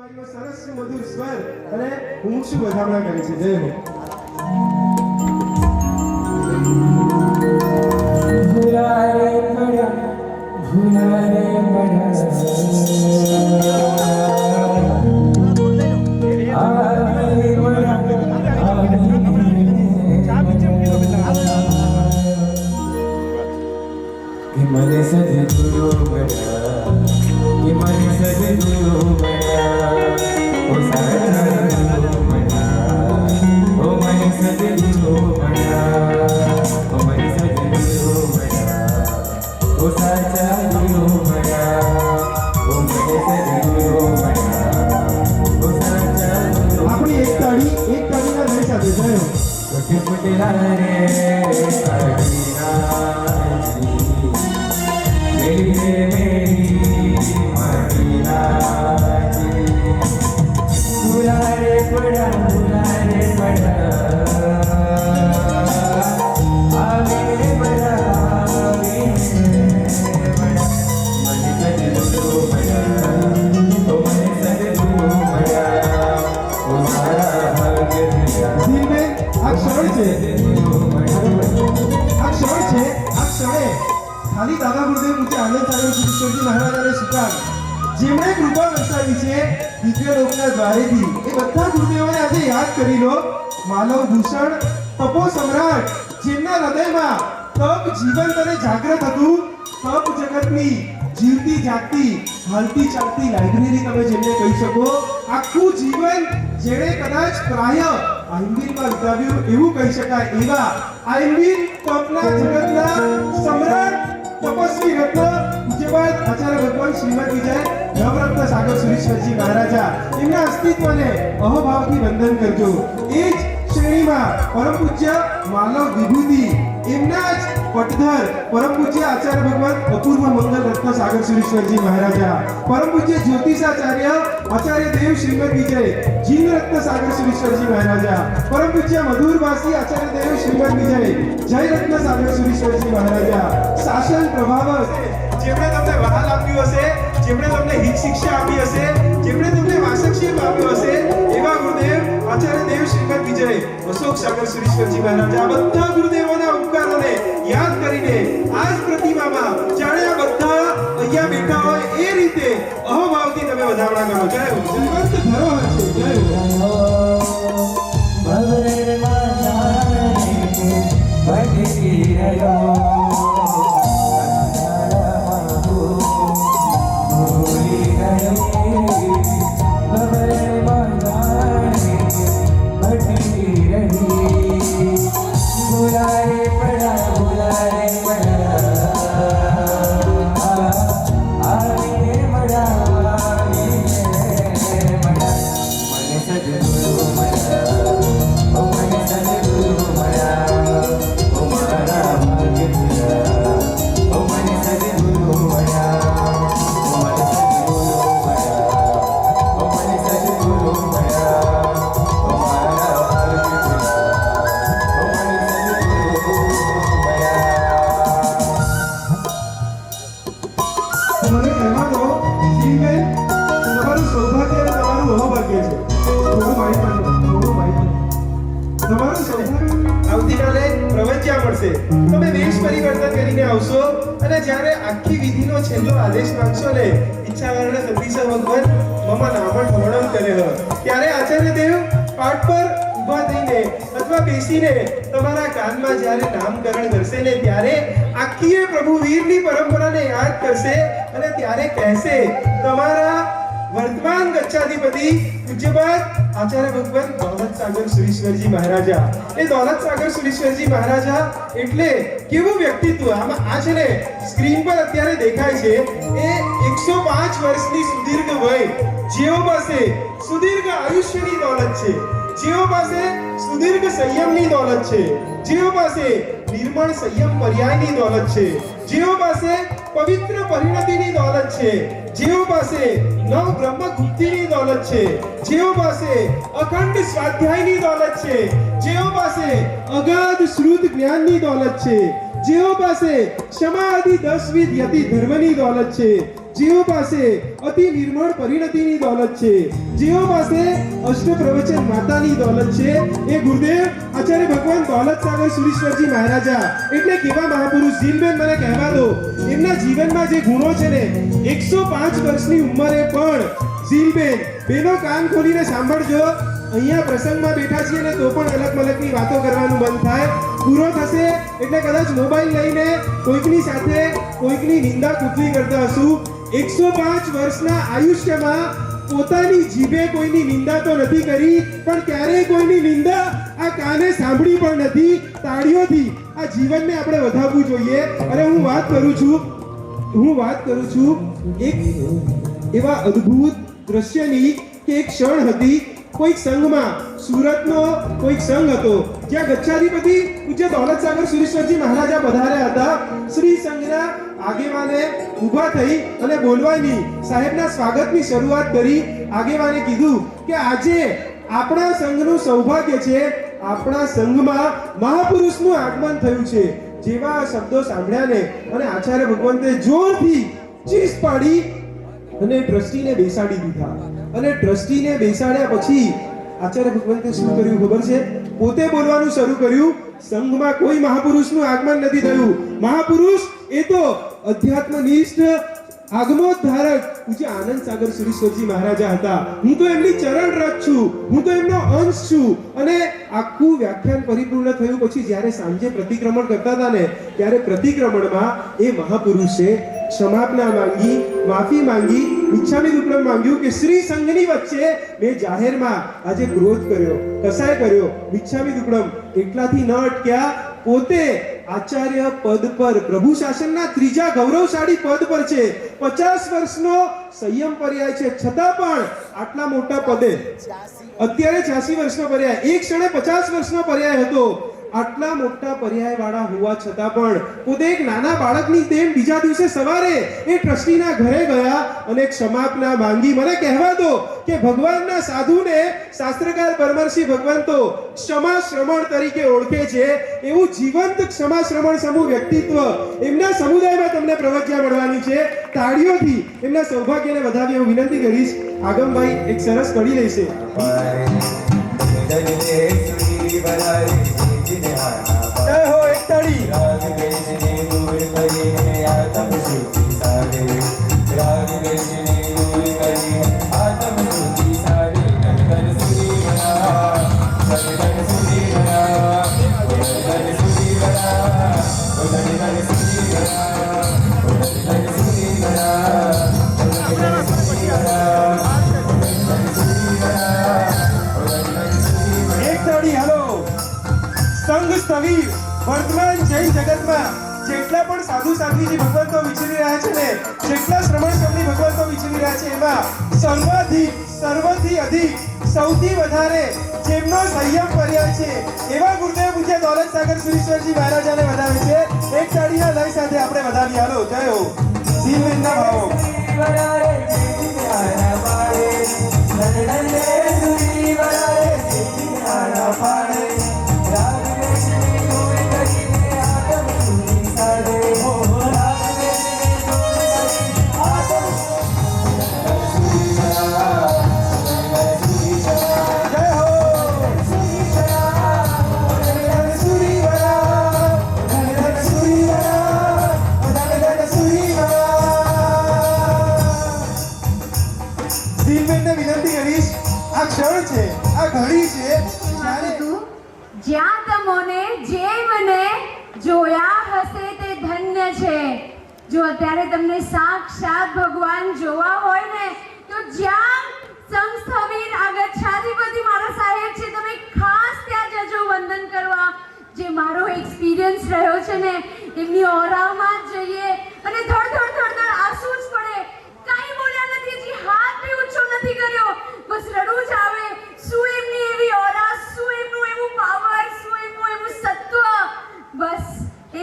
રૂપાઈનો સરસ મધુર સ્વર અને હું શું વધામણા કરી છે. જય હો. ભૂલારે પડ્યા ભૂલારે મને સદગુરુ મળ્યા કે મને સદગુરુ મળ્યા ઓ સાચા ગુરુ મળ્યા ઓ મને સદગુરુ મળ્યા ઓ મને સદગુરુ મળ્યા ઓ સાચા ગુરુ મળ્યા ઓ મને સદગુરુ મળ્યા ઓ સાચા ગુરુ. આપણી એક તાળીના લય સાથે જય હો. કોટે કોટે રે मेरी मदीना भुलारे पड़ा आगे बड़ा मन सदगुरु बड़ा ओ मन सदगुरु बड़ा ओ सारा भाग्य दिया દિલ મે આ ક્ષણ છે, આ ક્ષણ છે, આ ક્ષણે ખાલી દાદા ગુરુદેવ મુજે આનંદ આવ્યો છે. ઈશ્વરજી મહારાજાને સ્વીકાર જેમણે કૃપા વરસાવી છે દિવ્ય લોકના દ્વારેથી એ બધા ગુરુદેવોને આજે યાદ કરી લો. માનવ ભૂષણ તપો સમ્રાટ જેમના હૃદયમાં તપ જીવંત અને જાગૃત હતું. તપ જગતની જીવતી જાગતી હાલતી ચાલતી લાઇબ્રેરી તમે જેમને કહી શકો. આખું જીવન જેણે કદાચ પ્રાય આઈમ્બીરમાં વિતાવ્યું એવું કહી શકાય એવા આઈમ્બીર તપના જગતના સમ્રાટ તપસ્વી રત્ન પૂજ્યપાદ આચાર્ય ભગવાન શ્રીમદ વિજય નવરત્ન સાગર સુરેશ્વરજી મહારાજા એમના અસ્તિત્વને અહોભાવથી વંદન કરજો. એ જ શ્રેણીમાં પરમ પૂજ્ય માનવ વિભૂતિ એમના જ પટધર પરમ પૂજ્ય આચાર્ય ભગવાન અપૂર્વ મંગલ રત્ન સાગર સુરેશ્વરજી મહારાજા, પરમ પૂજ્ય જ્યોતિષાચાર્ય આચાર્ય દેવ શ્રીમદ વિજય જીન રત્ન સાગર સુરેશ્વરજી મહારાજા, પરમ પૂજ્ય મધુરવાસી આચાર્ય દેવ શ્રીમદ વિજય જય રત્ન સાગર સુરેશ્વરજી મહારાજા. શાસન પ્રભાવક જેમણે તમને વહાલ આપ્યું હશે, જેમણે તમને હિત શિક્ષા આપી હશે, જેમણે તમને વાસક્ષેપ આપ્યો હશે એવા ગુરુદેવ આચાર્ય દેવ શ્રીમદ વિજય અશોક સાગર સુરેશ્વરજી મહારાજા. આ બધા ગુરુદેવોના ઉપકારોને યાદ કરીને આજ પ્રતિમામાં જાણે આ બધા અહીંયા બેઠા હોય એ રીતે અહોભાવથી તમે વધામણા કરો. જય હો. જીવંત ધરોહર છે. જય હો. ભવરમાં જાણે ભટકી રહ્યો ભૂલી ગઈ ભવરમાં જાણે ભટકી રહી ભુલારે પડા આવીને મળા મને સદગુરુ મળ્યા ઓ મને સદગુરુ મળ્યા ઓ મારા ભાગ્ય દિયા ઓ મને સદગુરુ મળ્યા ઓ મને સદગુરુ મળ્યા ઓ મને સદગુરુ મળ્યા ઓ મારા ભાગ્ય દિયા ઓ મને સદગુરુ મળ્યા. મને કહેવા દો શ્રીબેન, તમારું સૌભાગ્ય અને તમારું અહોભાગ્ય છે. થોડું માહિતી આપો, થોડું માહિતી. તમારું સૌભાગ્ય આવતીકાલે પ્રવચન મળશે. તમે વેશ પરિવર્તન કરીને આવશો અને જ્યારે આખી વિધિનો છેલ્લો આદેશ માંગશો ને ઈચ્છાવર્ણ સતીશ ભગવાન મમ નામણ હવણમ કરે હ, ત્યારે આચાર્ય દેવ પાઠ પર ઊભા થઈને અથવા બેસીને તમારા કાનમાં જ્યારે નામકરણ કરશે ને ત્યારે આખી એ પ્રભુ વીરની પરંપરાને યાદ કરશે અને ત્યારે કહેશે તમારા વર્તમાન ગચ્છાધિપતિ પૂજ્યપાદ આચાર્ય ભગવાન દૌલત સાગર સુરેશ્વરજી મહારાજા. એ દૌલત સાગર સુરેશ્વરજી મહારાજા એટલે કેવું વ્યક્તિત્વ. આમાં આ છે ને સ્ક્રીન પર અત્યારે દેખાય છે એ 105 વર્ષની સુદીર્ઘ વય, જેઓ પાસે સુદીર્ઘ આયુષ્યની દોલત છે, જેઓ પાસે સુદીર્ઘ સંયમની દોલત છે, જેઓ પાસે નિર્મળ સંયમ પર્યાયની દોલત છે, જેઓ પાસે પવિત્ર પરિણતિની દોલત છે, જેઓ પાસે નવ બ્રહ્મ ગુપ્તિની દોલત છે, જેઓ પાસે અખંડ સ્વાધ્યાયની દોલત છે, જેઓ પાસે અગાધ શ્રુત જ્ઞાનની દોલત છે, જેઓ પાસે ક્ષમા આદિ 10 વિધ યતિ ધર્મની દોલત છે, જેઓ પાસે અતિ નિર્મળ પરિણતિની દોલત છે, જેઓ પાસે અષ્ટપ્રવચન માતાની દોલત છે, એ ગુરુદેવ આચાર્ય ભગવાન દોલત સાગર સુરીશ્વરજી મહારાજા એટલે કેવા મહાપુરુષ. જીલબેન મને કહેવા દો, એમના જીવનમાં જે ગુણો છે ને, 105 વર્ષની ઉંમરે પણ જીલબેન, બેનો કાન ખોલીને સાંભળજો, અહીંયા પ્રસંગમાં બેઠા છીએ ને તો પણ અલગ મલકની વાતો કરવાનું મન થાય. પૂરો થશે એટલે કદાચ મોબાઈલ લઈને કોઈકની સાથે કોઈકની નિંદા કુતરી કરતા હશું. 105 વર્ષના આયુષ્યમાં પોતાની જીભે કોઈની નિંદા તો નથી કરી, પણ ક્યારેય કોઈની નિંદા આ કાને સાંભળી પણ નથી. તાળીઓથી આ જીવનને આપણે વધાવવું જોઈએ. અને હું વાત કરું છું એક એવા અદ્ભુત દ્રશ્યની કે એક ક્ષણ હતી. કોઈક સંઘમાં, સુરતનો કોઈક સંઘ હતો, જ્યાં ગચ્છાધિપતિ પૂજ્ય દોલત સાગર સુરીશ્વરજી મહારાજા પધાર્યા હતા. શ્રી સંઘના આગેવાને ઊભા થઈ અને બોલવાની, સાહેબના સ્વાગતની શરૂઆત કરી. આગેવાને કીધું કે આજે આપણા સંઘનું સૌભાગ્ય છે, આપણા સંઘમાં મહાપુરુષનું આગમન થયું છે. જેવા શબ્દો સાંભળ્યાને અને આચાર્ય ભગવંતે જોરથી ચીસ પાડી અને ટ્રસ્ટીને બેસાડી દીધા. અને ટ્રસ્ટીને બેસાડ્યા પછી આચાર્ય ભગવંતે શું કર્યું ખબર છે? પોતે બોલવાનું શરૂ કર્યું. સંઘમાં કોઈ મહાપુરુષનું આગમન નથી થયું. મહાપુરુષ એ તો અધ્યાત્મનિષ્ઠ આગમોદ્ધારક પૂજ્ય આનંદ સાગર સુરીશ્વરજી મહારાજા હતા. હું તો એમની ચરણ રથ છું, હું તો એમનો અંશ છું. અને આખું વ્યાખ્યાન પરિપૂર્ણ થયું પછી જ્યારે સાંજે પ્રતિક્રમણ કરતા હતા ને, ત્યારે પ્રતિક્રમણમાં એ મહાપુરુષે ક્ષમાપના માંગી, માફી માંગી, મિચ્છામી દુક્કડમ માંગ્યું કે શ્રી સંઘની વચ્ચે મેં જાહેરમાં આજે ક્રોધ કર્યો, કસાય કર્યો, મિચ્છામી દુક્કડમ. એટલાથી ન અટક્યા, પોતે આચાર્ય પદ પર, પ્રભુ શાસનના ત્રીજા ગૌરવશાળી પદ પર છે. 50 વર્ષનો સંયમ પર્યાય છે, છતાં પણ આટલા મોટા પદે, અત્યારે 86 વર્ષનો પર્યાય, એક ક્ષણે 50 વર્ષનો પર્યાય હતો. આટલા મોટા પર્યાય વાળા હોવા છતાં પણ પોતે એક નાના બાળકની જેમ બીજા દિવસે સવારે એ ટ્રસ્ટીના ઘરે ગયા અને ક્ષમાપના માંગી. મને કહેવા દો કે ભગવાનના સાધુને શાસ્ત્રકાર પરમર્ષિ ભગવંતો ક્ષમા શ્રમણ તરીકે ઓળખે છે. એવું જીવંત ક્ષમા શ્રમણ સમૂહ વ્યક્તિત્વ એમના સમુદાયમાં તમને પ્રવજ્યા મળવાની છે. તાળીઓથી એમના સૌભાગ્યને વધાવી હું વિનંતી કરીશ. આગમભાઈ એક સરસ કડી લેશે. જય હો એક તાળી. સંઘ સ્થવીર વર્તમાન જૈન જગતમાં જેટલા પણ સાધુ સાધ્વીજી ભગવંતો વિચરી રહ્યા છે ને, જેટલા શ્રમણ સમની ભગવંતો વિચરી રહ્યા છે, એમાં સર્વથી અધિક સૌથી વધારે જેમનો સંયમ પર્યાય છે એવા ગુરુદેવ પૂજ્ય દોલત સાગર સુરીશ્વરજી મહારાજાને વધાવે છે. એક તાળીના લય સાથે આપણે વધાવી. હાલો, જય હો. જીવનના ભાવો. જ્યાં તમોને જે મને જોયા હશે તે ધન્ય છે. જો અત્યારે તમને સાક્ષાત ભગવાન જોવા હોય ને, તો જ્યાં સંઘ સ્થવીર આગચ્છાધિપતિ મારા સાહેબ છે, તમે ખાસ ત્યાં જજો વંદન કરવા. જે મારો એક્સપિરિયન્સ રહ્યો છે ને, એમની ઓરામાં જ જઈએ અને ધડ આંસુ જ પડે. કાંઈ બોલ્યા નથી, હજી હાથ બી ઊંચો નથી કર્યો, બસ રડવું જ આવે. શું એમની એવી ઓરા, શું એમનું એવું પાવર, શું એમનું એવું સત્વ. બસ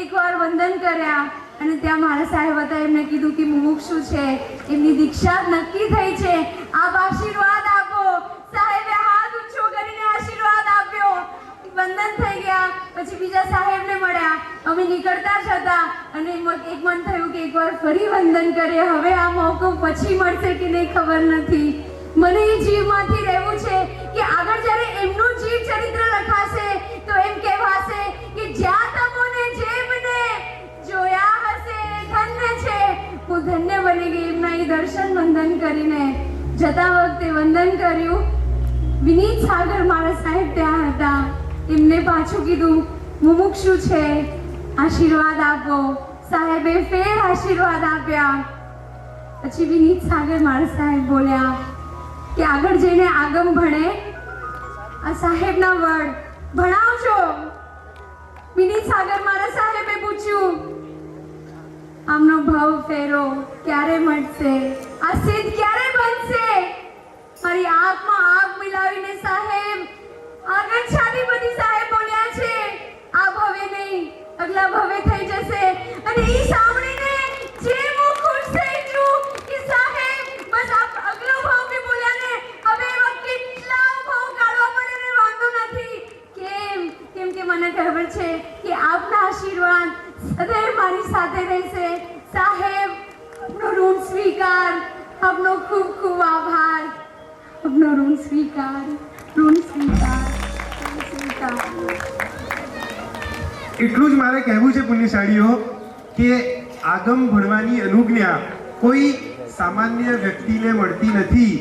એકવાર વંદન કર્યા અને ત્યાં મારા સાહેબ હતા, એમને કીધું કે મુમુક્ષુ છે, એમની દીક્ષા નક્કી થઈ છે, આપ આશીર્વાદ આપો. સાહેબે હાથ ઊંચો કરીને આશીર્વાદ આપ્યો, વંદન થઈ ગયા. પછી બીજા સાહેબને મળ્યા, અમે નીકળતા જ હતા અને એક મન થયું કે એકવાર ફરી વંદન કરીએ. હવે આ મોકો પછી મળશે કે નહીં ખબર નથી. મને એ જીવમાંથી રહેવું છે કે આગળ જ્યારે એમનું જીવ ચરિત્ર લખાશે તો એમ કહેવાશે કે જ્યાં તમોને જેમને જોયા હશે ધન્ય છે. હું ધન્ય બની ગઈ એમના એ દર્શન વંદન કરીને. જતા વખતે વંદન કર્યું. વિનીત સાગર મારા સાહેબ ત્યાં હતા. એમને પાછું કીધું મુમુક્ષુ છે, આશીર્વાદ આપો. સાહેબે ફેર આશીર્વાદ આપ્યા. પછી વિનીત સાગર મારા સાહેબ બોલ્યા કે આગળ જઈને આગમ ભણે આ સાહેબના વડ ભણાવજો. વિનીત સાગર મારા સાહેબે પૂછ્યું આમનો ભાવ ફેરો ક્યારે મળશે, આ સિદ્ધ ક્યારે બનશે? મારી આંખમાં આંખ મિલાવીને સાહેબ આગળ છાતી બધી સાહેબ બોલ્યા છે આ ભવે નહીં અગલા ભવે થઈ જશે. અને એ સાંભળીને જે હું ખુશ થઈ છું કે સાહેબ બસ આપ અગલો ભાવ બી બોલ્યા ને હવે એવા કેટલા ભાવ કાઢવા પડે ને વાંધો નથી. કેમ કે મને ખબર છે કે આપના આશીર્વાદ સદૈવ મારી સાથે રહેશે. સાહેબ આપનો ઋણ સ્વીકાર, આપનો ખૂબ ખૂબ આભાર. આપનો ઋણ સ્વીકાર, ઋણ સ્વીકાર, ઋણ સ્વીકાર. એટલું જ મારે કહેવું છે પુણ્યશાળીઓ કે આગમ ભણવાની અનુજ્ઞા કોઈ સામાન્ય વ્યક્તિને મળતી નથી.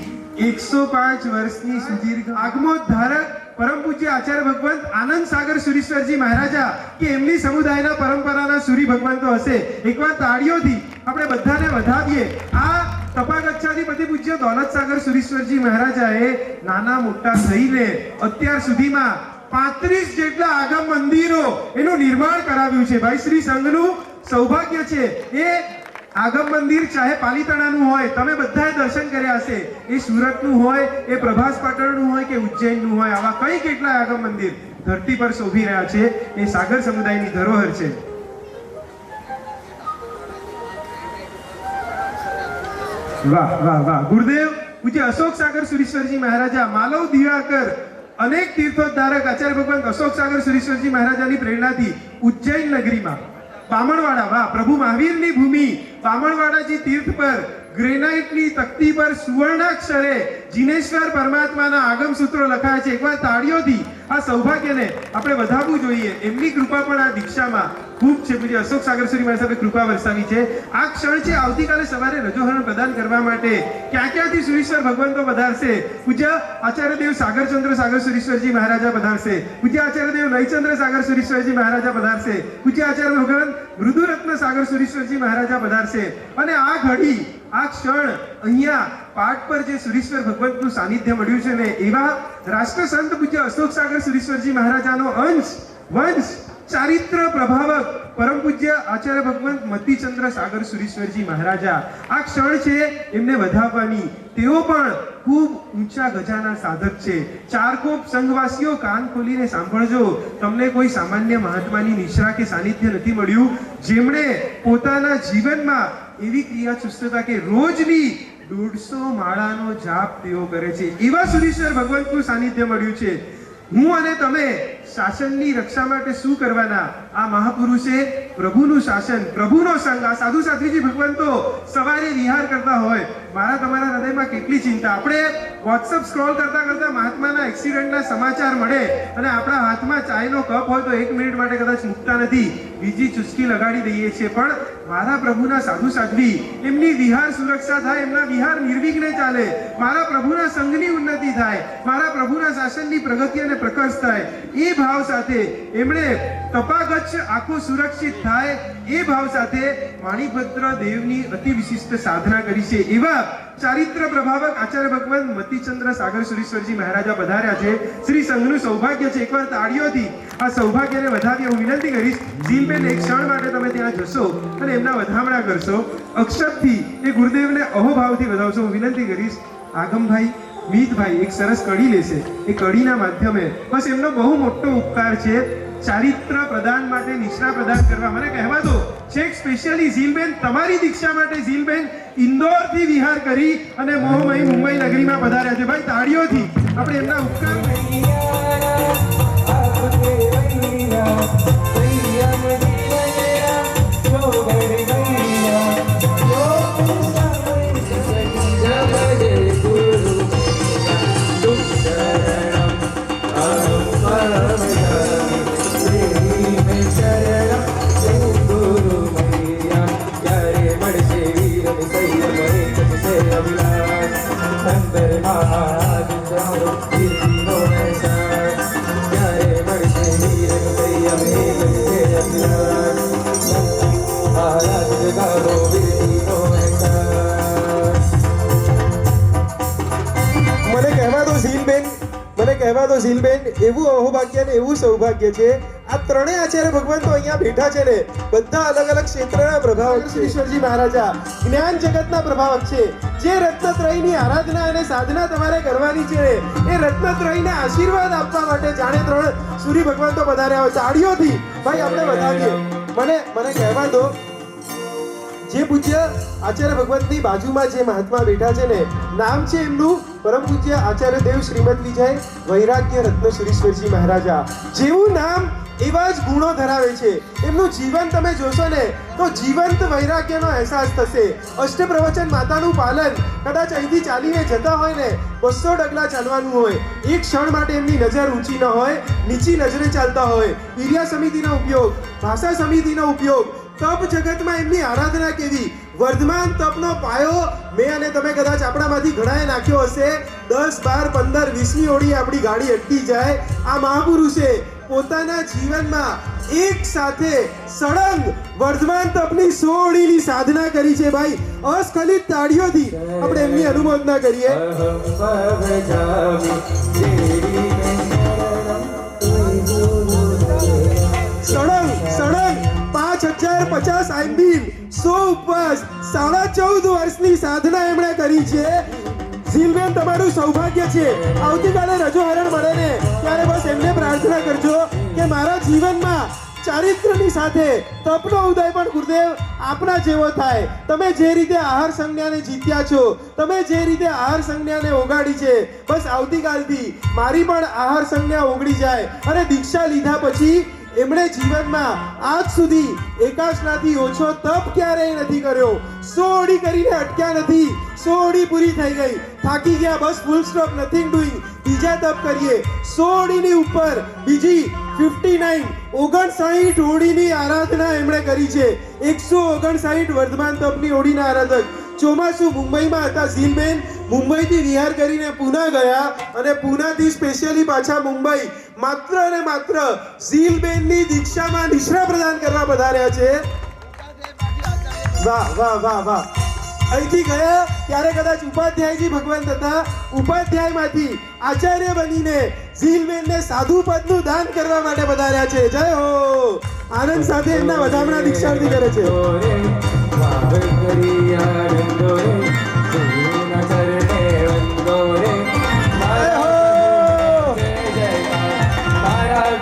105 વર્ષની સુદીર્ઘ આગમોદ્ધારક પરમ પૂજ્ય આચાર્ય ભગવંત આનંદ સાગર સુરીશ્વરજી મહારાજા કે એમની સમુદાયના પરંપરાના સુરી ભગવંતો હશે. એકવાર તાળીઓથી આપણે બધાને વધાવીએ. આ તપાગચ્છાધિપતિ પૂજ્ય દોલત સાગર સુરીશ્વરજી મહારાજાએ નાના મોટા થઈને અત્યાર સુધીમાં 35 જેટલા આગમ મંદિરો એનું નિર્માણ કરાવ્યું છે. ભાઈ શ્રી સંઘનું સૌભાગ્ય છે. એ આગમ મંદિર ચાહે પાલીતાણાનું હોય, તમે બધાએ દર્શન કર્યા હશે. એ સુરતનું હોય, એ પ્રભાસ પાટણનું હોય કે ઉજ્જૈનનું હોય, આવા કઈ કેટલાય આગમ મંદિર ધરતી પર શોભી રહ્યા છે. એ સાગર સમુદાયની ધરોહર છે. વાહ વાહ વાહ. ગુરુદેવ પૂજ્ય અશોક સાગર સુરીશ્વરજી મહારાજા માલવ દિવાકર અનેક તીર્થોદ્ધારક આચાર્ય ભગવાન અશોક સાગર સુરીશ્વરજી મહારાજાની પ્રેરણાથી ઉજ્જૈન નગરીમાં બામણવાડા, વાહ, પ્રભુ મહાવીરની ભૂમિ બામણવાડાજી તીર્થ પર ગ્રેનાઇટની તકતી પર સુવર્ણાક્ષરે જીનેશ્વર પરમાત્માના આગમ સૂત્રો લખાયા છે. એકવાર તાળીઓથી આ સૌભાગ્યને આપણે વધાવવું જોઈએ. એમની કૃપા પણ આ દીક્ષામાં ખૂબ છે. પૂજ્ય અશોક સાગર સુરી મહારાજ કૃપા વરસાવી છે. આ ક્ષણ છે આવતીકાલે સવારે રજોહરણ પ્રદાન કરવા માટે ક્યાં ક્યાંથી સુરીશ્વર ભગવંતો પધારશે. પૂજ્ય આચાર્યદેવ સાગરચંદ્ર સાગર સુરીશ્વરજી મહારાજા પધારશે. પૂજ્ય આચાર્યદેવ લયચંદ્ર સાગર સુરીશ્વરજી મહારાજા પધારશે. પૂજ્ય આચાર્ય ભગવાન મૃદુરત્ન સાગર સુરીશ્વરજી મહારાજા પધારશે. અને આ ઘડી આ ક્ષણ અહીંયા પાઠ પર જે સુરીશ્વર ભગવંતનું સાનિધ્ય મળ્યું છે ને એવા રાષ્ટ્ર સંત પૂજ્ય અશોક સાગર સુરીશ્વરજી મહારાજાનો અંશ વંશ ચારિત્ર પ્રભાવક પરમ પૂજ્ય આચાર્ય ભગવંત મતીચંદ્ર સાગર સુરીશ્વરજી મહારાજા આ ક્ષણ છે એમને વધાવવાની. તેઓ પણ ખૂબ ઊંચા ગજાના સાધક છે. ચારકોપ સંઘવાસીઓ કાન ખોલીને સાંભળજો. તમને કોઈ સામાન્ય મહાત્માની નિશ્રા કે સાનિધ્ય નથી મળ્યું જેમણે પોતાના જીવનમાં એવી ક્રિયા ચુસ્તતા કે રોજની 150 માળાનો જાપ તેઓ કરે છે. એવા સુરીશ્વર ભગવંતનું સાનિધ્ય મળ્યું છે. હું અને તમે શાસનની રક્ષા માટે શું કરવાના? આ મહાપુરુષે પ્રભુનું શાસન, પ્રભુનો સંગ, આ સાધુ સાધ્વીજી ભગવંતો સવારે વિહાર કરતા હોય. મારા તમારા હૃદયમાં કેટલી ચિંતા. આપણે વોટ્સઅપ સ્ક્રોલ કરતા કરતા મહાત્માના એક્સિડન્ટના સમાચાર મળે અને આપણા હાથમાં ચાયનો કપ હોય તો 1 મિનિટ માટે કદાચ મૂકતા નથી, બીજી ચુસ્કી લગાડી દઈએ છીએ. પણ મારા પ્રભુના સાધુ સાધ્વી, એમની વિહાર સુરક્ષા થાય, એમના વિહાર નિર્વિઘ્ને ચાલે, મારા પ્રભુના સંઘની ઉન્નતિ થાય, મારા પ્રભુના શાસનની પ્રગતિ અને પ્રકર્ષ થાય, એ ભાવ સાથે એમણે તપાગચ્છ આખું સુરક્ષિત થાય એ ભાવ સાથે માણિભદ્ર દેવની અતિ વિશિષ્ટ સાધના કરી છે. એવા ચારિત્ર પ્રભાવક આચાર્ય ભગવાન મતીચંદ્ર સાગર સુરીશ્વરજી મહારાજા પધાર્યા છે. શ્રી સંઘનું સૌભાગ્ય છે. એકવાર તાળીઓથી આ સૌભાગ્યને વધાવી હું વિનંતી કરીશ. જીલબેન એક ક્ષણ માટે તમે ત્યાં જશો અને એમના વધામણા કરશો. અક્ષતથી એ ગુરુદેવને અહોભાવથી વધાવશો. હું વિનંતી કરીશ આગમભાઈ મીતભાઈ એક સરસ કડી લેશે. એ કડીના માધ્યમે બસ એમનો બહુ મોટો ઉપકાર છે ચારિત્ર પ્રદાન માટે, નિષ્ઠા પ્રદાન કરવા. મને કહેવા દો છેક સ્પેશિયલી ઝીલબેન તમારી દીક્ષા માટે ઝીલબેન ઇન્દોરથી વિહાર કરી અને મોહમય મુંબઈ નગરીમાં પધાર્યા છે. ભાઈ તાળીઓથી આપણે એમના ઉપકાર આપકે હાથ ચાલો વીરનો એહસાન ક્યારે મળશે વીર કૈયા મેં બનશે અજ્ઞાન હાથ ચાલો વીરનો એહસાન મને કહેવા દો ઝીલબેન એવું અહોભાગ્ય ને એવું સૌભાગ્ય છે આ ત્રણેય આચાર્ય ભગવાન તો અહીંયા બેઠા છે ને બધા અલગ અલગ ક્ષેત્રના પ્રભાવક છે ઈશ્વરજી મહારાજા જ્ઞાન જગતના પ્રભાવક છે જે રત્નત્રયની આરાધના અને સાધના તમારે કરવાની છે એ રત્નત્રયને આશીર્વાદ આપવા માટે જાણે ત્રણ સૂર્ય ભગવાન તો પધાર્યા હોય તાળીઓથી ભાઈ આપણે વધાવીએ મને કહેવા દો જે પૂજ્ય આચાર્ય ભગવતની બાજુમાં જે મહાત્મા બેઠા છે ને નામ છે એમનું પરમ પૂજ્ય આચાર્ય દેવ શ્રીમદ વિજય વૈરાગ્ય રત્ન સુરેશ્વરજી મહારાજા જેવું નામ એવા જ ગુણો ધરાવે છે એમનું જીવન તમે જોશો ને તો જીવંત વૈરાગ્યનો અહેસાસ થશે અષ્ટપ્રવચન માતાનું પાલન કદાચ અહીંથી ચાલીને જતા હોય ને 200 ડગલા ચાલવાનું હોય એક ક્ષણ માટે એમની નજર ઊંચી ન હોય નીચી નજરે ચાલતા હોય ઈર્યા સમિતિનો ઉપયોગ ભાષા સમિતિનો ઉપયોગ તપ જગતમાં એમની આરાધના કેવી વર્ધમાન તપનો પાયો મેં અને તમે કદાચ આપણામાંથી ઘણાએ નાખ્યો હશે 10, 12, 15, 20ની ઓળી આપણી ગાડી અટકી જાય આ મહાપુરુષે પોતાના જીવનમાં એક સાથે સળંગ વર્ધમાન તપની 100 ઓળીની સાધના કરી છે ભાઈ અસ્ખલિત તાળીઓથી આપણે એમની અનુમોદના કરીએ સળંગ 5050 આઈબીન 100 ઉપવાસ 14.5 વર્ષની સાધના એમણે કરી છે ઝીલબેન તમારું સૌભાગ્ય છે આવતીકાલે રજો હરણ મળે ને ત્યારે બસ એમને પ્રાર્થના કરજો કે મારા જીવનમાં ચારિત્ર્યની સાથે તપનો ઉદય પણ ગુરુદેવ આપના જેવો થાય તમે જે રીતે આહાર સંજ્ઞાને જીત્યા છો તમે જે રીતે આહાર સંજ્ઞાને ઓગાડી છે બસ આવતીકાલથી મારી પણ આહાર સંજ્ઞા ઓગળી જાય અને દીક્ષા લીધા પછી એમણે જીવનમાં આજ સુધી એકાશનાથી ઓછો તપ ક્યારેય નથી કર્યો 100 ઓળી કરીને અટક્યા નથી 100 ઓળી પૂરી થઈ ગઈ થાકી ગયા બસ ફૂલ સ્ટોપ નથિંગ ડુઈંગ બીજા તપ કરીએ 100 ઓળીની ઉપર બીજી 59 ઓળીની આરાધના એમણે કરી છે 159 વર્ધમાન તપની ઓળીના આરાધક ચોમાસું મુંબઈમાં હતા ઝીલબેન મુંબઈથી વિહાર કરીને પુના ગયા અને પુનાથી સ્પેશિયલી પાછા મુંબઈ માત્ર અને માત્ર ઝીલબેનની દીક્ષામાં નિશ્રા પ્રદાન કરવા પધાર્યા છે વાહ વાહ વાહ વાહ અહીંથી ગયા ત્યારે કદાચ ઉપાધ્યાયજી ભગવાન થતા ઉપાધ્યાયમાંથી આચાર્ય બનીને ઝીલબેનને સાધુ પદનું દાન કરવા માટે પધાર્યા છે જય હો આનંદ સાથે એમના વધામણા દીક્ષાર્થી કરે છે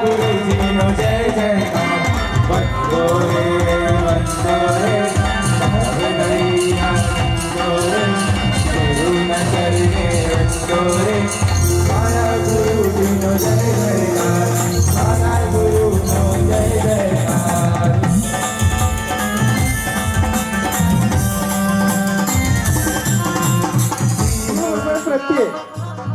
ગુરુજીનો જય જયકાર વંદો રે વંદો રે ગુરુના ચરણે વંદો રે મારા ગુરુજીનો જય જયકાર મારા ગુરુનો જય જયકાર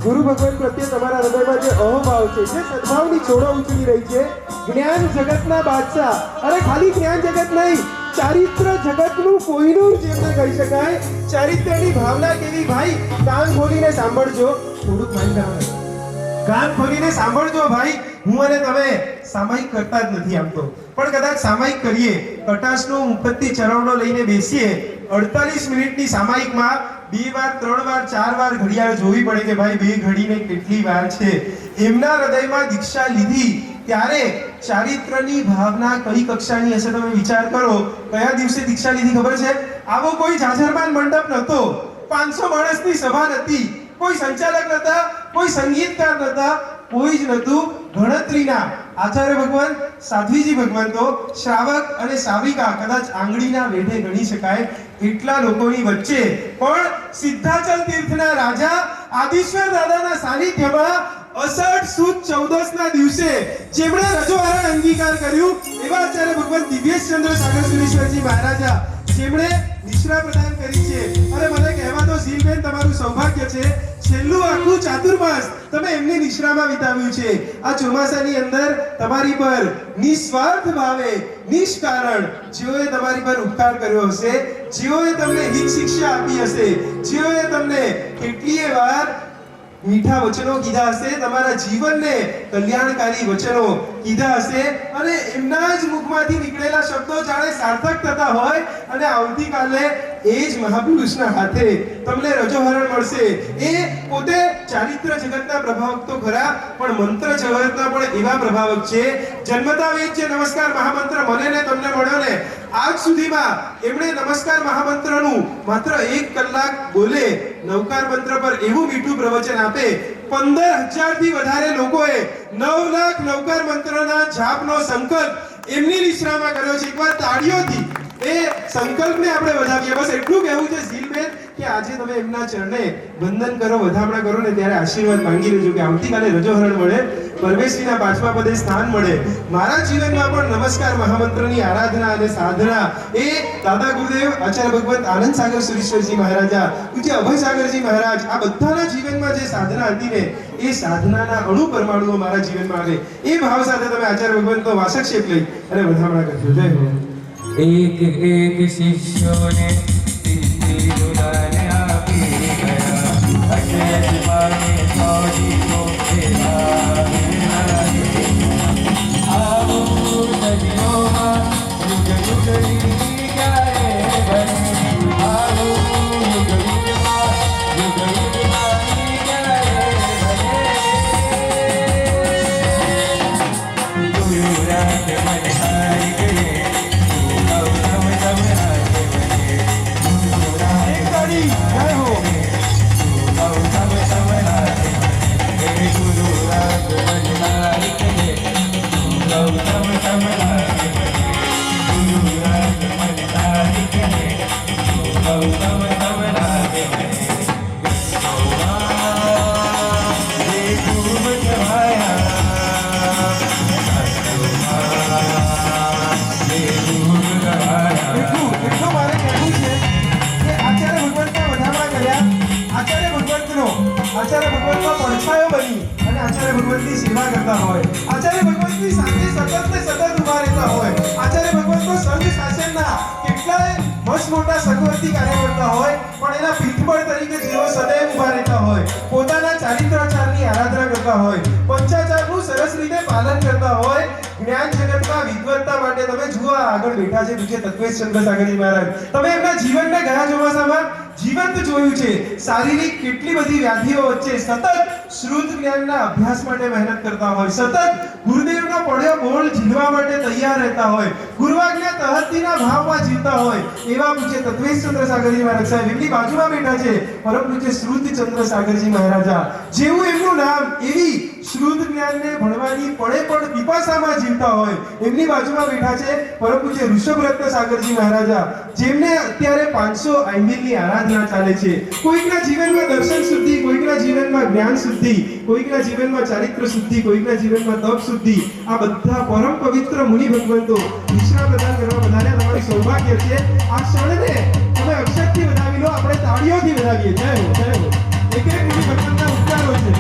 ગુરુ ભગવાન પ્રત્યે તમારા હૃદયમાં જે અહોભાવ છે જે સદભાવની છોડો ઉછળી રહી છે જ્ઞાન જગતના બાદશાહ અરે ખાલી જ્ઞાન જગત નહીં ચારિત્ર જગતનું કોઈનું જેમને કહી શકાય ચારિત્ર્યની ભાવના કેવી ભાઈ કાન ખોલીને સાંભળજો થોડુંક માઇન્ડ કાન ખોલીને સાંભળજો ભાઈ હું અને તમે સામાયિક કરતા જ નથી આમ તો પણ કદાચ સામાયિક કરીએ કટાશનો મુપત્તિ ચરણો લઈને બેસીએ 48 મિનિટની સામાયિકમાં 2 વાર 3 વાર 4 વાર ઘડિયાળ જોવી પડે કે ભાઈ 2 ઘડીને કેટલી વાર છે એમના હૃદયમાં દીક્ષા લીધી ત્યારે ચારિત્ર્યની ભાવના કઈ કક્ષાની હશે તમે વિચાર કરો કયા દિવસે દીક્ષા લીધી ખબર છે આવો કોઈ જાજરમાન મંડપ નહોતો 500 માણસની સભા નથી કોઈ સંચાલક નહોતા કોઈ સંગીતકાર નહોતા કોઈ જ નહોતું ગણતરીના આચાર્ય ભગવાન સાધ્વીજી ભગવાન તો શ્રાવક અને શ્રાવિકા કદાચ આંગળીના વેઢે ગણી શકાય એટલા લોકોની વચ્ચે પણ સિદ્ધાચલ તીર્થના રાજા આદિશ્વર દાદાના સાનિધ્યમાં અષાઢ સુદ 14 ના દિવસે જેમણે રજોહરણ અંગીકાર કર્યું એવા આચાર્ય ભગવાન દિવ્યેશચંદ્ર સાગર સુરેશ્વરજી મહારાજા જેમણે નિશ્રા પ્રદાન કરી છે અને મને કહેવા દો ઝીલબેન તમારું સૌભાગ્ય છે છેલ્લું આખું ચાતુર્માસ તમે એમની નિશ્રામાં વિતાવ્યું છે આ ચોમાસાની અંદર તમારી પર નિસ્વાર્થ ભાવે નિષ્કારણ જેઓએ તમારી પર ઉપકાર કર્યો હશે જેઓએ તમને હિત શિક્ષા આપી હશે જેઓએ તમને કેટલીય વાર મીઠા વચનો કીધા હશે, તમારા જીવનને કલ્યાણકારી વચનો કીધા હશે અને એમના જ મુખમાંથી નીકળેલા શબ્દો જાણે સાર્થક થતા હોય અને આવતીકાલે એ જ મહાપુરુષના હાથે તમને રજોહરણ મળશે. એ પોતે ચારિત્ર જગતના પ્રભાવક તો ખરા, પણ મંત્ર જગતના પણ એવા પ્રભાવક છે. જન્મતા વેદ જે નમસ્કાર મહામંત્ર મને ને તમને મળ્યો ને, આજ સુધીમાં એમણે નમસ્કાર મહામંત્રનું માત્ર 1 કલાક બોલે, નવકાર મંત્ર પર એવું મીઠું પ્રવચન આપે, 15,000 થી વધારે લોકોએ 9 લાખ નવકાર મંત્રના જાપનો સંકલ્પ એમની નિશ્રામાં કર્યો છે. એકવાર તાળીઓથી એ સંકલ્પને આપણે વધાવીએ. બસ એટલું કહેવું છે ઝીલબેન કે આજે તમે એમના ચરણે વંદન કરો, વધામણા કરો ને ત્યારે આશીર્વાદ માંગી લેજો કે આવતીકાલે રજોહરણ મળે, પરમેશ્વરીના 5મા પદે સ્થાન મળે. મારા જીવનમાં પણ નમસ્કાર મહામંત્રની આરાધના અને સાધના એ દાદા ગુરુદેવ આચાર્ય ભગવત આનંદ સાગર સુરેશ્વરજી મહારાજા, પૂજ્ય અભય સાગરજી મહારાજ, આ બધાના જીવનમાં જે સાધના હતી ને એ સાધનાના અણુ પરમાણુઓ મારા જીવનમાં આવે. એ ભાવ સાથે તમે આચાર્ય ભગવતનો વાસક્ષેપ લઈ અને વધામણા કરજો. જય હો. एक एक शिष्योने सिद्धि दुलान आपी गया, अजय पाने सौदी को आओ सजियों युग युग गाए बने, आओ युग युग गाए बने. गुरुराज मन हारी गए, જય હો. એટલું મારે કહેવું છે કે આચાર્ય ભગવંતના વધામણા કર્યા, આચાર્ય ભગવંતનો પડછાયો બની અને આચાર્ય ભગવંતની સેવા કરતા હોય, આચાર્ય ભગવંતની સાથે સતત ને સતત ઉભા રહેતા હોય, આચાર્ય ભગવંતનો સંઘ શાસનના કેટલાય મસ્ત મોટા સગવડથી કાર્ય કરતા હોય, પણ એના પીઠબળ તરીકે જેઓ સદૈવ ઉભા રહેતા હોય, પોતાના ચારિત્રાચારની આરાધના કરતા હોય, પંચાચારનું સરસ રીતે પાલન કરતા હોય, જ્ઞાન જગતમાં વિદ્વત્તા માટે તમે જુઓ આગળ બેઠા છે પૂજ્ય તત્વેશચંદ્ર સાગરજી મહારાજ. તમે એમના જીવનને ગયા ચોમાસામાં જીવંત જોયું છે. શારીરિક કેટલી બધી વ્યાધિઓ વચ્ચે સતત શ્રુત જ્ઞાનના અભ્યાસ માટે મહેનત કરતા હોય, સતત ગુરુદેવનો પડ્યો બોલ ઝીલવા માટે તૈયાર રહેતા હોય, ગુરુવાજ્ઞા તહત્તીના ભાવમાં જીવતા હોય એવા પૂજ્ય તત્વેશચંદ્ર સાગરજી મહારાજ સાહેબ એમની બાજુમાં બેઠા છે પરમ પૂજ્ય શ્રુતચંદ્ર સાગરજી મહારાજા. જેવું એમનું નામ એવી શ્રુત જ્ઞાનને ભણવાની પડે પણ પીપાસામાં જીવતા હોય એમની બાજુમાં બેઠા છે પરમ પૂજ્ય ઋષભરત્ન સાગરજી મહારાજા, જેમને અત્યારે 500 આંબિલની આરાધના ચાલે છે. કોઈકના જીવનમાં દર્શન શુદ્ધિ, કોઈકના જીવનમાં જ્ઞાન શુદ્ધિ, કોઈકના જીવનમાં ચારિત્ર શુદ્ધિ, કોઈકના જીવનમાં તપ શુદ્ધિ, આ બધા પરમ પવિત્ર મુનિ ભગવંતો વિશ્રામ પ્રદાન કરવા વધારે તમારી સૌભાગ્ય છે. આ ક્ષણને તમે અક્ષરથી વધાવી લો, આપણે તાળીઓથી વધાવીએ. જય હો, જય હો. એક એક મુનિ ભગવંતના ઉચ્ચારો છે.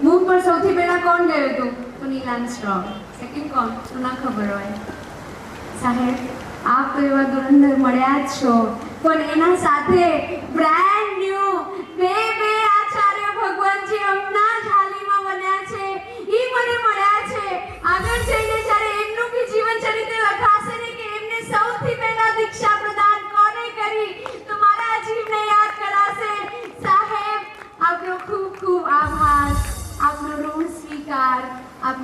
મૂવ પર સૌથી પહેલા કોણ ગયું હતું? તો નીલ આર્મસ્ટ્રોંગ. સેકન્ડ કોણ? તો ના ખબર હોય. સાહેબ આપ તો એવા ધુરંધર મળ્યા જ છો, પણ એના સાથે બ્રાન્ડ ન્યુ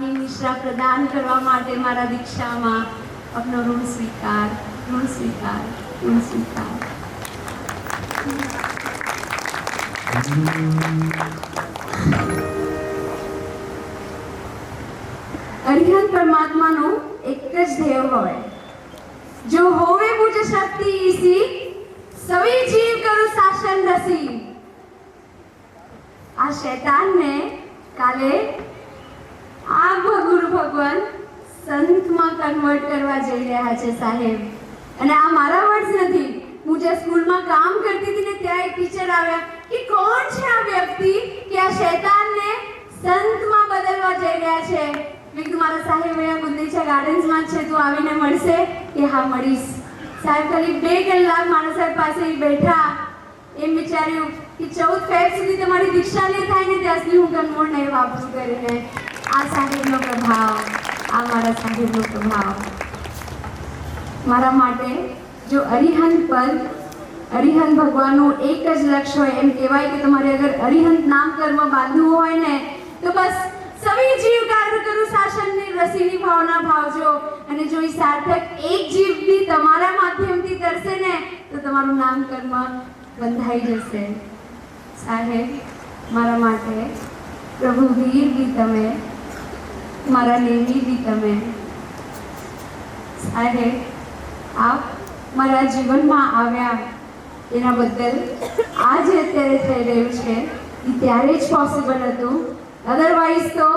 આપની નિશ્રા પ્રદાન કરવા માટે મારા દીક્ષામાં આપનો ઋણ સ્વીકાર, ઋણ સ્વીકાર, ઋણ સ્વીકાર. અરિહંત પરમાત્માનું એક જ ધ્યેય હોય, જો હોવે મુझ શક્તિ ઈસી સવી જીવ કરું શાસન રસી. આ શૈતાનને કાલે આ ગુરુ ભગવાન સંતમાં કન્વર્ટ કરવા જઈ રહ્યા છે સાહેબ. અને આ મારા વર્ડ્સ નથી. હું જે સ્કૂલમાં કામ કરતી હતી ને ત્યાં એક ટીચર આવ્યા કે કોણ છે આ વ્યક્તિ કે આ શૈતાનને સંતમાં બદલવા જઈ રહ્યા છે. મેં કીધું મારા સાહેબ અહીંયા ગુંદેચા ગાર્ડન્સમાં જ છે, તું આવીને મળશે કે હા મળીશ. સાહેબ ખાલી 2 કલાક મારા સાહેબ પાસે બેઠા. એમ વિચાર્યું કે 14 ફેબ સુધી તમારી દીક્ષા નહીં થાય ને ત્યાં સુધી હું કન્વર્ટ નહીં વાપરું કરીને. આ સાહેબનો પ્રભાવ, આ મારા સાહેબનો પ્રભાવ. મારા માટે જો અરિહંત પદ, અરિહંત ભગવાનનું એક જ લક્ષ્ય હોય. એમ કહેવાય કે તમારે અગર અરિહંત નામ કર્મ બાંધવું હોય ને તો બસ સવી જીવ કાર્ય કરું શાસનની રસીની ભાવના ભાવજો. અને જો એ સાર્થક એક જીવ બી તમારા માધ્યમથી કરશે ને તો તમારું નામ કર્મ બંધાઈ જશે. સાહેબ મારા માટે પ્રભુ વીર બી તમે, મારા નેવી બી તમે. સાહેબ આપ મારા જીવનમાં આવ્યા એના બદલ આ જે અત્યારે થઈ રહ્યું છે એ ત્યારે જ પોસિબલ હતું. અધરવાઇઝ તો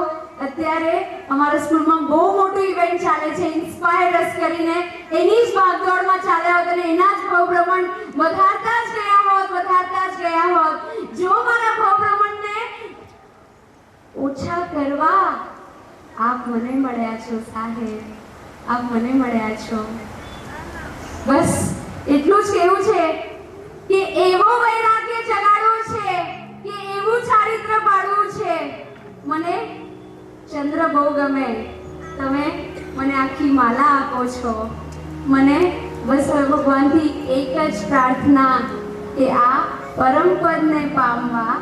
અત્યારે અમારા સ્કૂલમાં બહુ મોટું ઇવેન્ટ ચાલે છે ઇન્સ્પાયર અસ કરીને. એની જ ભાગદોડમાં ચાલ્યા હોત અને એના જ ભવભ્રમણ વધારતા જ ગયા હોત, વધારતા જ ગયા હોત. જો મારા ભવભ્રમણને ઓછા કરવા આપ મને મળ્યા છો સાહેબ, આપ મને મળ્યા છો. બસ એટલું જ કહેવું છે કે એવો વૈરાગ્ય જગાડવો છે કે એવું ચારિત્ર પાડવું છે. મને ચંદ્ર બહુ ગમે, તમે મને આખી માલા આપો છો. મને બસ હવે ભગવાનથી એક જ પ્રાર્થના કે આ પરમ પદને પામવા,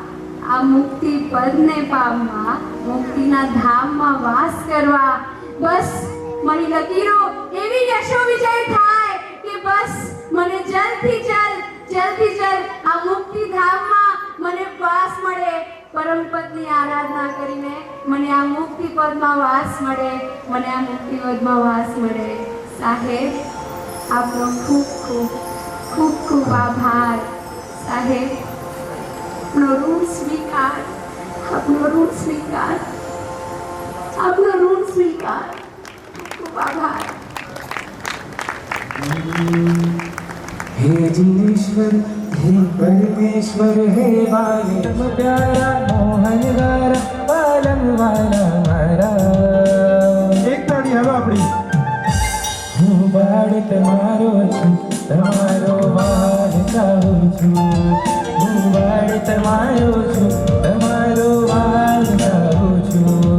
આ મુક્તિ પદને પામવા, મુક્તિના ધામમાં વાસ કરવા. બસ મારી લકીરો એવી યશો વિજય થાય કે બસ મને જલ્દથી જલ્દ આ મુક્તિ ધામમાં મને વાસ મળે. પરમ પદની આરાધના કરીને મને આ મુક્તિ પદમાં વાસ મળે, મને આ મુક્તિ પદમાં વાસ મળે. સાહેબ આપનો ખૂબ ખૂબ ખૂબ ખૂબ આભાર. સાહેબ આપનો ઋણ સ્વીકાર, આપનો ઋણ સ્વીકાર, આપનો ઋણ સ્વીકાર. ખૂબ આભાર. हे जीवेश्वर, हे परमेश्वर, हे वाले तम प्यारा मोहन गारा पालम वाला मारा. એક તાળી હવે આપણી. હું બાળ તમારો છું, તમારો વાલ ચાહું છું. હું બાળ તમારો છું, તમારો વાલ ચાહું છું.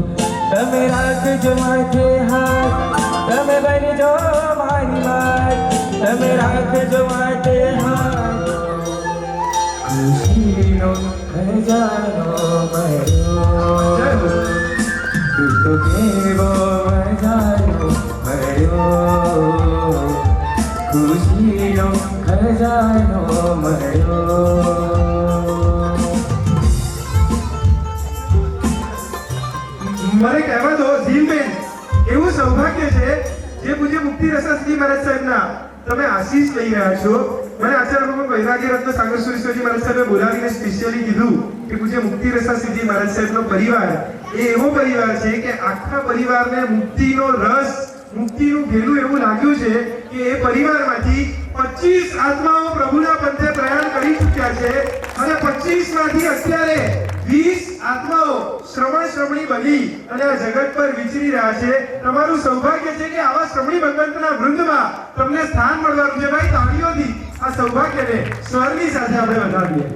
તમે રાખજો માથે હાથ, તમે બનજો મારી વાત. તમે રાખજો માથે હાથ. ખુશીનો ખજાનો મળ્યો, તું તો કેવો મજાનો મળ્યો. ખુશીનો ખજાનો મળ્યો. મને કહેવા દો ઝીલબેન, એવું સૌભાગ્ય છે જે પૂજ્ય મુક્તિ રસાશ્રી મહારાજ સાહેબના તમે આશીષ લઈ રહ્યા છો. મને આચાર્ય ભગવાન વૈરાગ્ય રત્ન સાગર સુરેશ્વરજી મહારાજ સાહેબે બોલાવીને સ્પેશિયલી કીધું કે પૂજ્ય મુક્તિ રસાશ્રીજી મહારાજ સાહેબનો પરિવાર એ એવો પરિવાર છે કે આખા પરિવારને મુક્તિનો રસ, મુક્તિનું ભેલું એવું લાગ્યું છે કે એ પરિવારમાંથી 25 આત્માઓ પ્રભુના પંથે પ્રયાણ કરી ચૂક્યા છે અને 25 માંથી અત્યારે 20 આત્માઓ શ્રમણી બની અને આ જગત પર વિચરી રહ્યા છે. તમારું સૌભાગ્ય છે કે આવા શ્રમણી ભગવંતના વૃંદમાં તમને સ્થાન મળવાનું છે. ભાઈ તાળીઓથી આ સૌભાગ્યને સ્વરની સાથે આપણે વધાવીએ.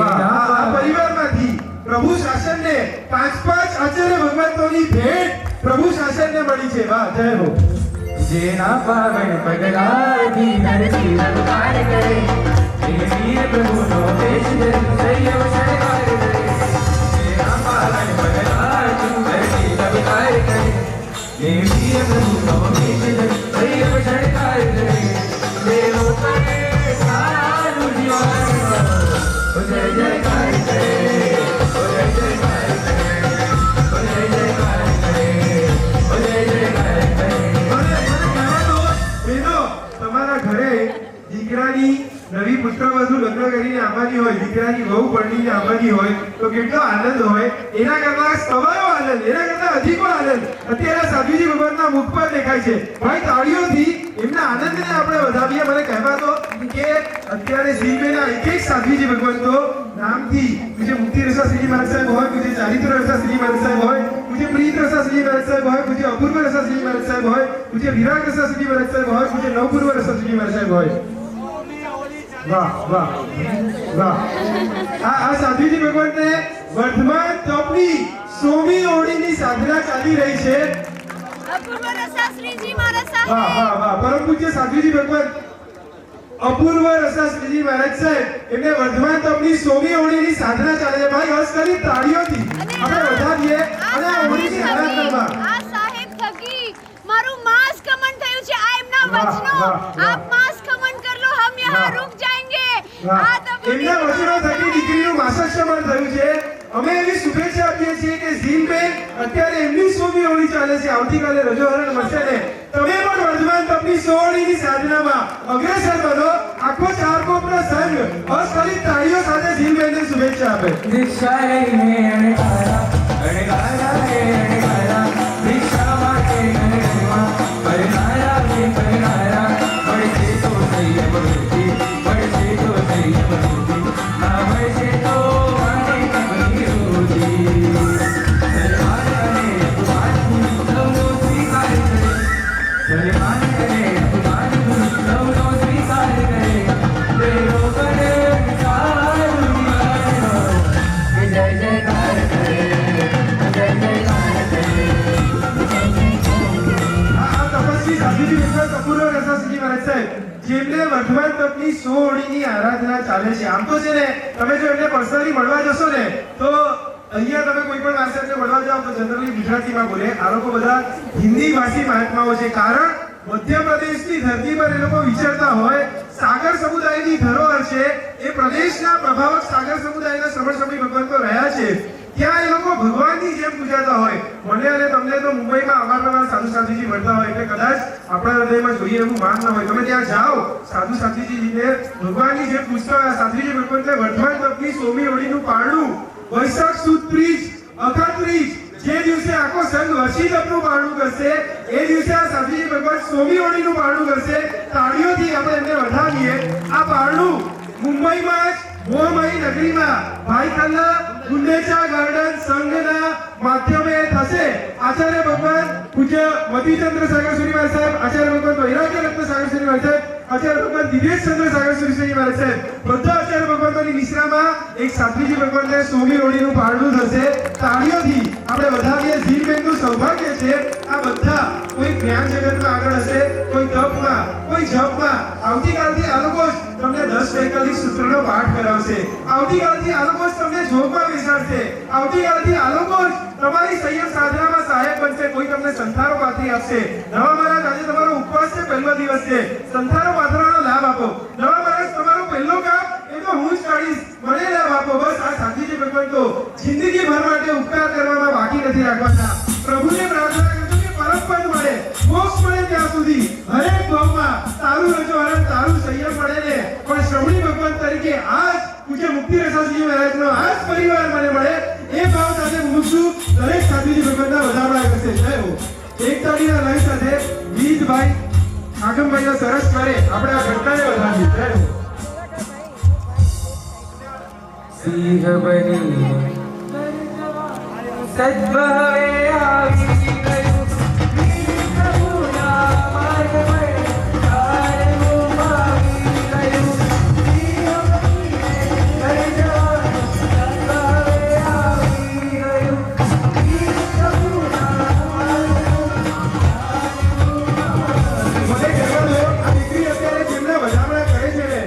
આ પરિવારમાંથી પ્રભુ શાસનને 5 આચાર્ય ભગવંતોની ભેટ પ્રભુ શાસનને મળી છે. વાહ, જય હો. જેના પાવન પગલાથી ધરતી રંગાર કરે, એ વીર પ્રભુનો દેશ સૈયવ સરકાર કરે. જેના પાવન પગલાથી દીકરાની વહુ પરણીને આવવાની હોય તો કેટલો આનંદ હોય, એના કરતા સવાયો આનંદ, એના કરતા અધિકો આનંદ અત્યારે સાધ્વીજી ભગવાનના મુખ પર દેખાય છે. ભાઈ તાળીઓથી એમના આનંદને આપણે વધાવીએ. મને કહેવા દો કે અત્યારે ઝીલબેના એક સાધ્વીજી ભગવાન તો નામથી પૂજ્ય મુક્તિ રસા શ્રીજી મહારાજ સાહેબ હોય, પૂજ્ય ચારિત્ર રસા શ્રીજી મહારાજ સાહેબ હોય, પૂજ્ય પ્રીત રસા શ્રીજી મહારાજ સાહેબ હોય, પૂજ્ય અપૂર્વ રસા શ્રીજી મહારાજ સાહેબ હોય, પૂજ્ય વિરાગ રસા શ્રીજી મહારાજ સાહેબ હોય, પૂજ્ય નવપૂર્વ રસા શ્રીજી મહારાજ સાહેબ હોય. વાહ વાહ વાહ. આ સાધ્વીજી ભગવાનને વર્ધમાન તપની 100મી ઓળીની સાધના ચાલી રહી છે. અપૂર્વ રસા શ્રીજી મહારાજ વાહ સાહેબ. વાહ વાહ. પરમ પૂજ્ય સાધ્વીજી ભગવાન અપૂર્વ રસા શ્રીજી મહારાજ સાહેબ એમને વર્ધમાન તપની 100મી ઓળીની સાધના ચાલે છે. ભાઈ હર્ષ કરી તાળીઓથી આપણે વધાવીએ અને આ ઓળીની આરાધનામાં આ સાહેબ થકી મારું માસ કમન થયું છે. આ એમના વચનો આપ માસ કમન કર લો, હમ યહાં રૂક જાયેંગે. આ તો એમના વચનો થકી દીકરીનું માસક્ષમણ થયું છે. અમે એવી શુભેચ્છા આપીએ છીએ કે ઝીલબેન અત્યારે એમની 100મી ઓળી ચાલે છે. આવતીકાલે રજોહરણ મળશે ને તમે પણ વર્ધમાન તપની 100 ઓળીની સાધનામાં અગ્રેસર બનો. આખો ચારકોપનો સંઘ બસ ખાલી તાળીઓ સાથે ઝીલબેનને શુભેચ્છા આપે. દીક્ષા લઈને અણગારા રે અણગારા, દીક્ષા માટે ગણગણમાં કરનારા રે કરનારા. મળશે તો સંયમ વૃત્તિ, મળશે તો સંયમ વૃત્તિ, ના મળશે તો માને કમની રોજી. સન્માન કરે અપમાન સૌનો સ્વીકાર કરે, સન્માન કરે અપમાન સૌનો સ્વીકાર કરે. દેવો કરે સારું દિવાળો, જય જયકાર કરે, જય જયકાર કરે. આ તપસ્વી સાધ્વીજી ભગવાન અપૂર્વ રસા શ્રીજી મહારાજ સાહેબ જેમને વર્ધમાન તપની 100 ઓળીની આરાધના ચાલે છે. આમ તો છે ને તમે જો એમને પર્સનલી મળવા જશો ને તો અહીંયા તમે કોઈ પણ માણસને મળવા જાઓ તો જનરલી ગુજરાતીમાં બોલે. આ લોકો બધા હિન્દી ભાષી મહાત્માઓ છે. કારણ મધ્યપ્રદેશની ધરતી પર એ લોકો વિચરતા હોય. સાગર સમુદાયની ધરોહર છે એ પ્રદેશના પ્રભાવક સાગર સમુદાયના શ્રવણ ભગવાન તો રહ્યા છે. ત્યાં એ લોકો ભગવાનની જેમ પૂજાતા હોય. મને અને તમને તો મુંબઈમાં અવારનવાર સાધુ સાધ્વીજી મળતા હોય એટલે કદાચ આપણા હૃદયમાં જોઈએ એવું માન ન હોય. તમે ત્યાં જાઓ સાધુ સાધ્વીજીને ભગવાનની જેમ પૂછતા હોય. સાધ્વીજી ભગવાનને વર્ધમાન તપની 100મી ઓળીનું પારણું વૈશાખ સુદ ત્રીજ અખાત ત્રીજ જે દિવસે આખો સંઘ વસી તપનું પારણું કરશે એ દિવસે આ સાધ્વીજી ભગવાન 100મી ઓળીનું પારણું કરશે. તાળીઓથી આપણે એમને વધાવીએ. આ પારણું મુંબઈમાં જ મોહમયી નગરીમાં ભાઈખાના ગુંડેચા ગાર્ડન સંઘના માધ્યમે થશે. આચાર્ય ભગવાન પૂજ્ય મતિચંદ્ર સાગર સુરી મહારાજ સાહેબ, આચાર્ય ભગવાન વૈરાગ્ય રત્ન સાગર સુરી મહારાજ સાહેબ, આચાર્ય ભગવાન દિવ્યેશ ચંદ્ર સાગર સુરી મહારાજ સાહેબ બધા આચાર્ય ભગવાનોની નિશ્રામાં એક સાધ્વીજી ભગવાનને 100મી ઓળીનું પારણું થશે. તાળીઓથી આપણે વધાવીએ. ઝીલબેનનું સૌભાગ્ય છે આ બધા કોઈ જ્ઞાન જગતમાં આગળ હશે, કોઈ તપમાં, કોઈ જપમાં. આવતીકાલથી આ લોકો તમને 10 વૈકલ્પિક સૂત્રનો પાઠ કરાવશે. આવતીકાલથી આ લોકો તમને જોગમાં બેસાડશે. આવતીકાલથી આ લોકો તમારી સંયમ સાધનામાં સહાયક બનશે. કોઈ તમને સંથારો પાથરી આપશે. નવા મહારાજ આજે તમારો ઉપવાસ છે, પહેલો દિવસ છે, સંથારો પાથરવાનો લાભ આપો. નવા મહારાજ તમારો પહેલો કામ એ તો હું જ કાઢીશ, મને લાભ આપો. બસ આ સાધ્વીજી ભગવાન તો જિંદગીભર માટે ઉપકાર કરવામાં બાકી નથી રાખવાના. પ્રભુને પ્રાર્થના કરજો કે પરમ પદ મળે, મોક્ષ મળે ત્યાં સુધી હરેક ભાવમાં તારું રજોહરણ, તારું સંયમ મળે ને. પણ શ્રવણી ભગવાન તરીકે આજ પૂજ્ય મુક્તિ રસાજી મહારાજનો આજ પરિવાર મને મળે એ ભાવ સાથે મુમુક્ષુ દરેક સાધ્વીજી ભગવાનના વધામણા કરશે. જય હો. એક તાળીના લય સાથે ગીતભાઈ આગમભાઈનો સરસ કરે આપણે આ ઘટનાને વધાવીએ. જય હો. સિંહ બની સદભાવે આવી ગયું, પ્રભુના માર્ગ પર ચાલવું આવી ગયું. સિંહ બનીને ઘર જવાનું સદભાવે આવી ગયું, પ્રભુના માર્ગ મને કહેવા દો આ દીકરી અત્યારે જેમને વધામણા કરે છે ને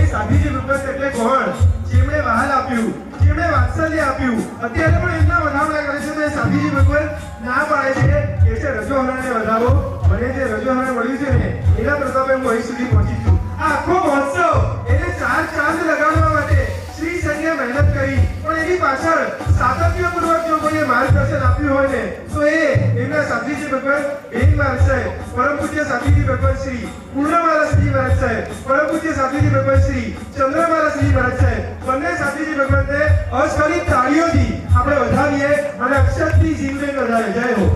એ સાધ્વીજી ભગવાન એટલે કોણ? જેમણે વહાલ આપ્યું, જેમણે વાત્સલ્ય આપ્યું. અત્યારે પણ એમના વધામણા કરે છે તો એ સાધ્વીજી ભગવાન ના પાડે છે કે છે રજોહરણને વધાવો. મને જે રજોહરણ મળ્યું છે ને એના પ્રતાપે હું અહીં સુધી પહોંચી છું. આ આખો મહોત્સવ એને 4 ચાંદ લગાડવા માટે શ્રી સંઘે મહેનત કરી. પણ એની પાછળ સાતત્યપૂર્વક જો કોઈએ માર્ગદર્શન આપ્યું હોય ને તો તો એ એમના સાધ્વીજી ભગવાન બેન મહારાજ સાહેબ, પરમ પૂજ્ય સાધ્વીજી ભગવાન શ્રી પૂર્ણ મહારાજજી મહારાજ સાહેબ, પરમ પૂજ્ય સાધ્વીજી ભગવાન શ્રી ચંદ્ર મહારાજજી મહારાજ સાહેબ, બંને સાધ્વીજી ભગવાનને અસ્ખલિત તાળીઓથી આપણે વધાવીએ અને અક્ષરથી જીવને વધારે. જય હો.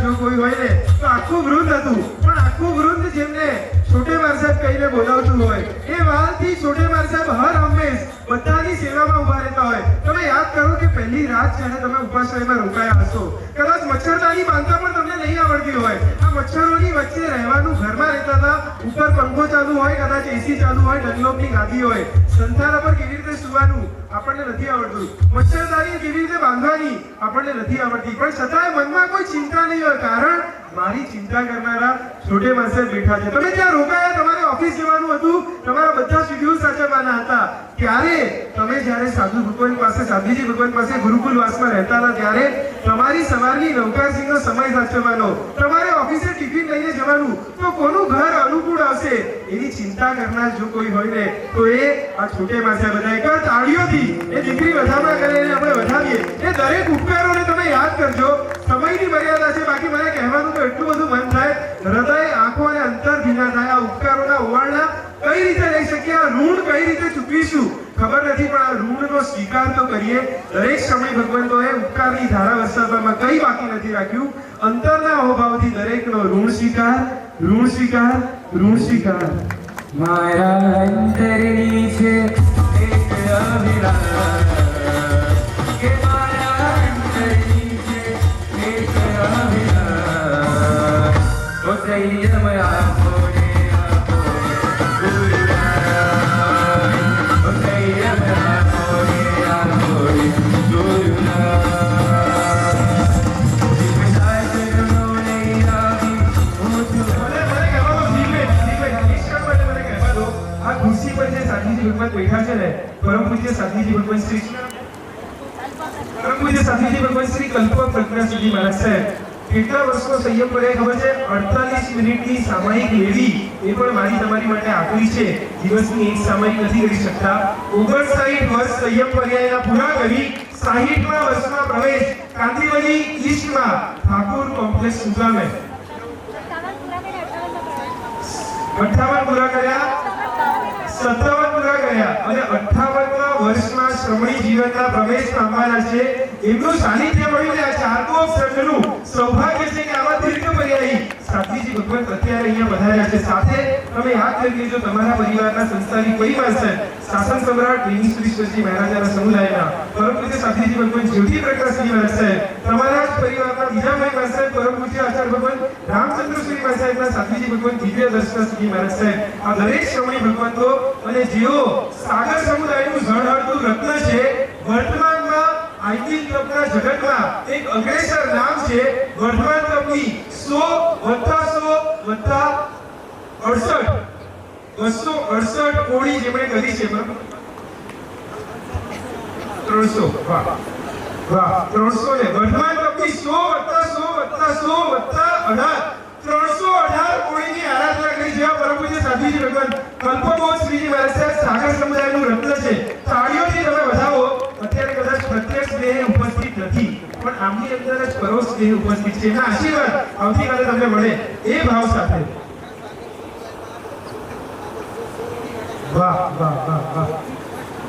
જો કોઈ હોય ને તો આખું વૃંદ હતું, પણ આખું વૃંદ જેમને છોટે માર સાહેબ કહીને બોલાવતું હોય એ વાલથી છોટે માર સાહેબ હર હંમેશ બધાની સેવામાં ઉભા રહેતા હોય. તમે યાદ કરો કે પહેલી રાત જ્યારે તમે ઉપાશ્રયમાં રોકાયા હશો, કદાચ મચ્છરદાની બાંધતા પણ તમને નહીં આવડતી હોય. આ મચ્છરોની વચ્ચે રહેવાનું, ઘરમાં રહેતા હતા, ઉપર પંખો ચાલુ હોય, કદાચ એસી ચાલુ હોય, ડનલોપની ગાદી હોય, સંથારા પર કેવી રીતે સુવાનું આપણને નથી આવડતું, મચ્છરદાની કેવી રીતે બાંધવાની આપણને નથી આવડતી, પણ છતાંય મનમાં કોઈ ચિંતા નહીં હોય, કારણ મારી ચિંતા કરનારા છોટે માર સાહેબ બેઠા છે. તમે ત્યાં રોકાયા, તમારે ઓફિસ જવાનું હતું, તમારા બધા શેડ્યુલ સાચવવાના હતા, ત્યારે તમે જ્યારે સાધુ ભગવાન પાસે, સાધ્વીજી ભગવાન પાસે ગુરુકુલવાસમાં રહેતા હતા, ત્યારે તમારી સવારની નવકારસિંહનો સમય સાચવવાનો, તમારે ઓફિસે ટિફિન લઈને જવાનું, તો કોનું ઘર અનુકૂળ આવશે એની ચિંતા કરનાર જો કોઈ હોય ને તો એ આ છોટે માર સાહેબ બધા. એક તાળીઓથી એ દીકરી વધામણા કરે એને આપણે વધાવીએ. એ દરેક ઉપકારોને તમે યાદ કરજો. સમયની મર્યાદા છે, બાકી મને કહેવાનું તો એટલું બધું મન થાય, હૃદય, આંખો અને અંતર ભીના થાય. આ ઉપકારોના ઓવાળના કઈ રીતે લઈ શકીએ, આ ઋણ કઈ રીતે ચૂકવીશું ખબર નથી, પણ આ ઋણનો સ્વીકાર તો કરીએ. દરેક સમય ભગવંતોએ ઉપકારની ધારા વરસાવવામાં કઈ બાકી નથી રાખ્યું. અંતરના અહોભાવથી દરેકનો ઋણ સ્વીકાર, ઋણ સ્વીકાર, ઋણ સ્વીકાર. મારા અંતરની છે એક અભિલાષ, કે મારા અંતરની છે એક અભિલાષ, ઓ સંયમ આપો ને આપો ગુરુનાથ, ઓ સંયમ આપો ને આપો ગુરુનાથ, શાસ્ત્રનો નહીં આવી હું છું. આ ખુરશી પર જે સાધ્વીજી ભગવાન બેઠા છે ને, પરમ પૂજ્ય સાધ્વીજી ભગવાન શ્રી કલ્પ પ્રજ્ઞાસિદ્ધિ મહારાજ સાહેબ કેટલા વર્ષનો સંયમ કર્યા ખબર છે? 48 મિનિટની સામાયિક લેવી એ પણ મારી તમારી માટે આકરી છે. દિવસની એક સામાયિક નથી કરી શકતા. 59 વર્ષ સંયમ કર્યા એના પૂરા કરી 60મા વર્ષમાં પ્રવેશ કાંદીવલી ઈસ્ટમાં ઠાકોર કોમ્પ્લેક્સ સુગામે 58 પૂરા કર્યા, 57 પૂરા કર્યા અને 58મા વર્ષમાં શ્રમણી જીવનના પ્રવેશ પામવાના છે. એમનું સાનિધ્ય મળ્યું ને આ ચારકો સંઘનું સૌભાગ્ય છે કે આવા દીર્ઘ પર્યાયી સાધ્વીજી ભગવાન અત્યારે અહીંયા પધાર્યા છે. સાથે તમે યાદ કરી લેજો તમારા પરિવારના સંસ્કારી કોઈ માણસ શાસન સમ્રાટ શ્રી મહારાજાના સમુદાયના પરમ પૂજ્ય સાધ્વીજી ભગવાન જ્યોતિ પ્રકાશજી મહારાજ સાહેબ, તમારા જ પરિવારના બીજા કોઈ માણસ પરમ પૂજ્ય આચાર્ય ભગવાન રામચંદ્રશ્રી મહારાજ સાહેબના સાધ્વીજી ભગવાન દિવ્ય દર્શનશ્રી મહારાજ સાહેબ, આ દરેક શ્રમણી ભગવંતો અને જેઓ સાગર સમુદાયનું ઝળહળતું રત્ન છે. વર્તમાનમાં આઈપીએલ ક્લબના જગતમાં એક અગ્રેસર નામ છે વર્ધમાન ક્લબની 268 કોડી જેમણે કરી છે. 300 વાહ વાહ 300 ને વર્ધમાન ક્લબની 318 કોડીની આરાધના કરી છે. પરમ પૂજ્ય સાધ્વીજી ભગવાન કલ્પબોધ શ્રીજી મહારાજ સાહેબ સાગર સમુદાયનું રત્ન છે. તાળીઓથી તમે વધાવો. અત્યારે કદાચ પ્રત્યક્ષ દેહ ઉપસ્થિત નથી પણ આમની અંદર જ પરોક્ષ દેહ ઉપસ્થિત છે. એના આશીર્વાદ આવતીકાલે તમને મળે એ ભાવ સાથે. વાહ વાહ વાહ વાહ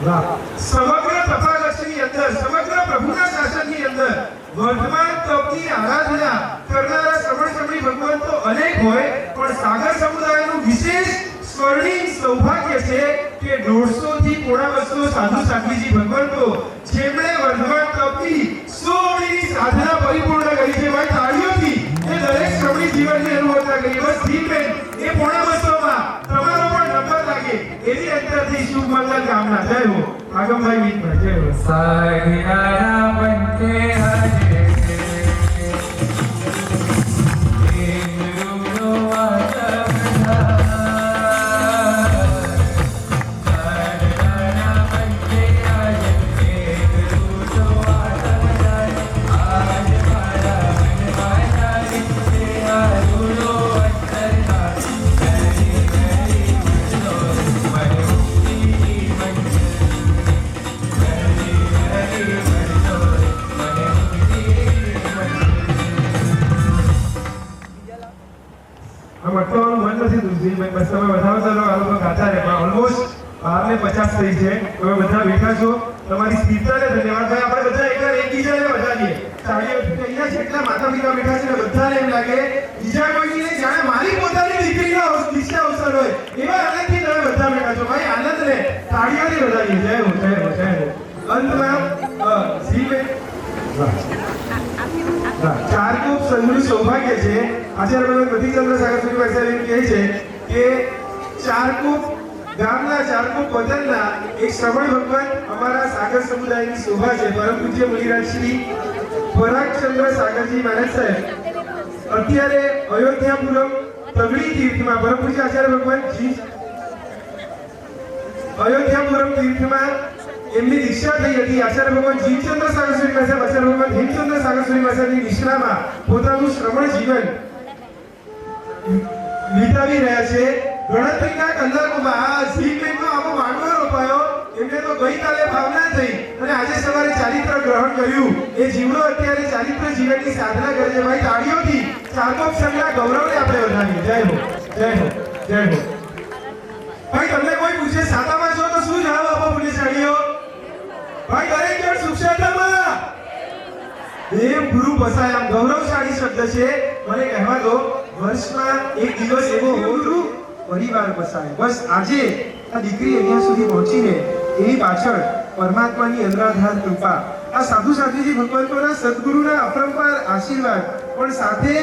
વાહ. સમગ્ર તથાગતની અંદર, સમગ્ર પ્રભુના શાસનની અંદર વર્ધમાન તપની આરાધના કરનારા શ્રમણી ભગવંતો અનેક હોય પણ સાગર સમુદાયનું વિશેષ સ્વર્ણિમ સૌભાગ્ય છે કે 150 થી 250 સાધુ સાધ્વીજી ભગવંતો જેમણે વર્ધમાન તપની 100 ની સાધના પરિપૂર્ણ કરી છે. ભાઈ તાળીઓથી એ દરેક શ્રમણી જીવનની અનુભવતા કરી. બસ જીવબેન એ 250 માં તમારો પણ નંબર લાગે એવી અંતરથી શુભ મંગલ કામના. જય હો આગમભાઈ મીતભાઈ. જય હો. સાગરા બનકે હરે બસ તમે બધા ચાલો આ લોકો ગાતા રહે પણ ઓલમોસ્ટ 12:50 થઈ છે. તમે બધા બેઠા છો, તમારી સ્થિરતાને ધન્યવાદ. ભાઈ આપણે બધા એકબીજાને વધારીએ તાળીઓથી. અહીંયા જેટલા માતા પિતા બેઠા છે ને બધાને એમ લાગે બીજા કોઈની નહીં, જાણે મારી પોતાની દીકરીનો દીક્ષા અવસર હોય એવા આનંદથી તમે બધા બેઠા છો. ભાઈ આનંદને તાળીઓથી વધારીએ. જય હો જય હો જય હો. અંતમાં જીવે ચારકોપ સંઘનું સૌભાગ્ય છે. આચાર્ય ભગવાન મધુચંદ્ર સાગર મહારાજ એમ કહે છે કે ચારકોપ ગામના ચારકોપ વતનના એક શ્રમણ ભગવાન અમારા સાગર સમુદાયની શોભા છે. પરમ પૂજ્ય મુનિરાજ શ્રી પરાગચંદ્ર સાગરજી મહારાજ સાહેબ અત્યારે અયોધ્યાપુરમ તગડી તીર્થમાં પરમ પૂજ્ય આચાર્ય ભગવાન અયોધ્યાપુરમ તીર્થમાં એમની દીક્ષા થઈ હતી. આચાર્ય ભગવાન જીવચંદ્ર સાગર સ્વામી મહારાજ, આચાર્ય ભગવાન હેમચંદ્ર સાગર સ્વામી મહારાજની નિષ્ઠામાં પોતાનું શ્રમણ જીવન વિતાવી રહ્યા છે. ગણતરીના કલાકોમાં આ સીમેન્ટનો આવો માંડવો રોપાયો. એમને તો ગઈકાલે ભાવના થઈ અને આજે સવારે ચારિત્ર ગ્રહણ કર્યું. એ જીવડો અત્યારે ચારિત્ર જીવનની સાધના કરે છે. ભાઈ તાળીઓથી ચારકોપ સંઘના ગૌરવને આપણે વધારીએ. જય હો જય હો જય હો. ભાઈ તમને કોઈ પૂછે સાતામાં છો તો શું જવાબ આપો પુણ્યશાળીઓ? ભાઈ દરેક જણ સુખ શાંતિમાં દેવ ગુરુ પસાય. આમ ગૌરવશાળી શબ્દ છે. મને કહેવા દો વર્ષમાં એક દિવસ એવો હોવો પરિવાર પસાય. બસ આજે આ દીકરી અહીંયા સુધી પહોંચીને એની પાછળ પરમાત્માની અનરાધાર કૃપા, આ સાધુ સાધ્વીજી ભગવંતોના સદગુરુના અપરંપાર આશીર્વાદ, પણ સાથે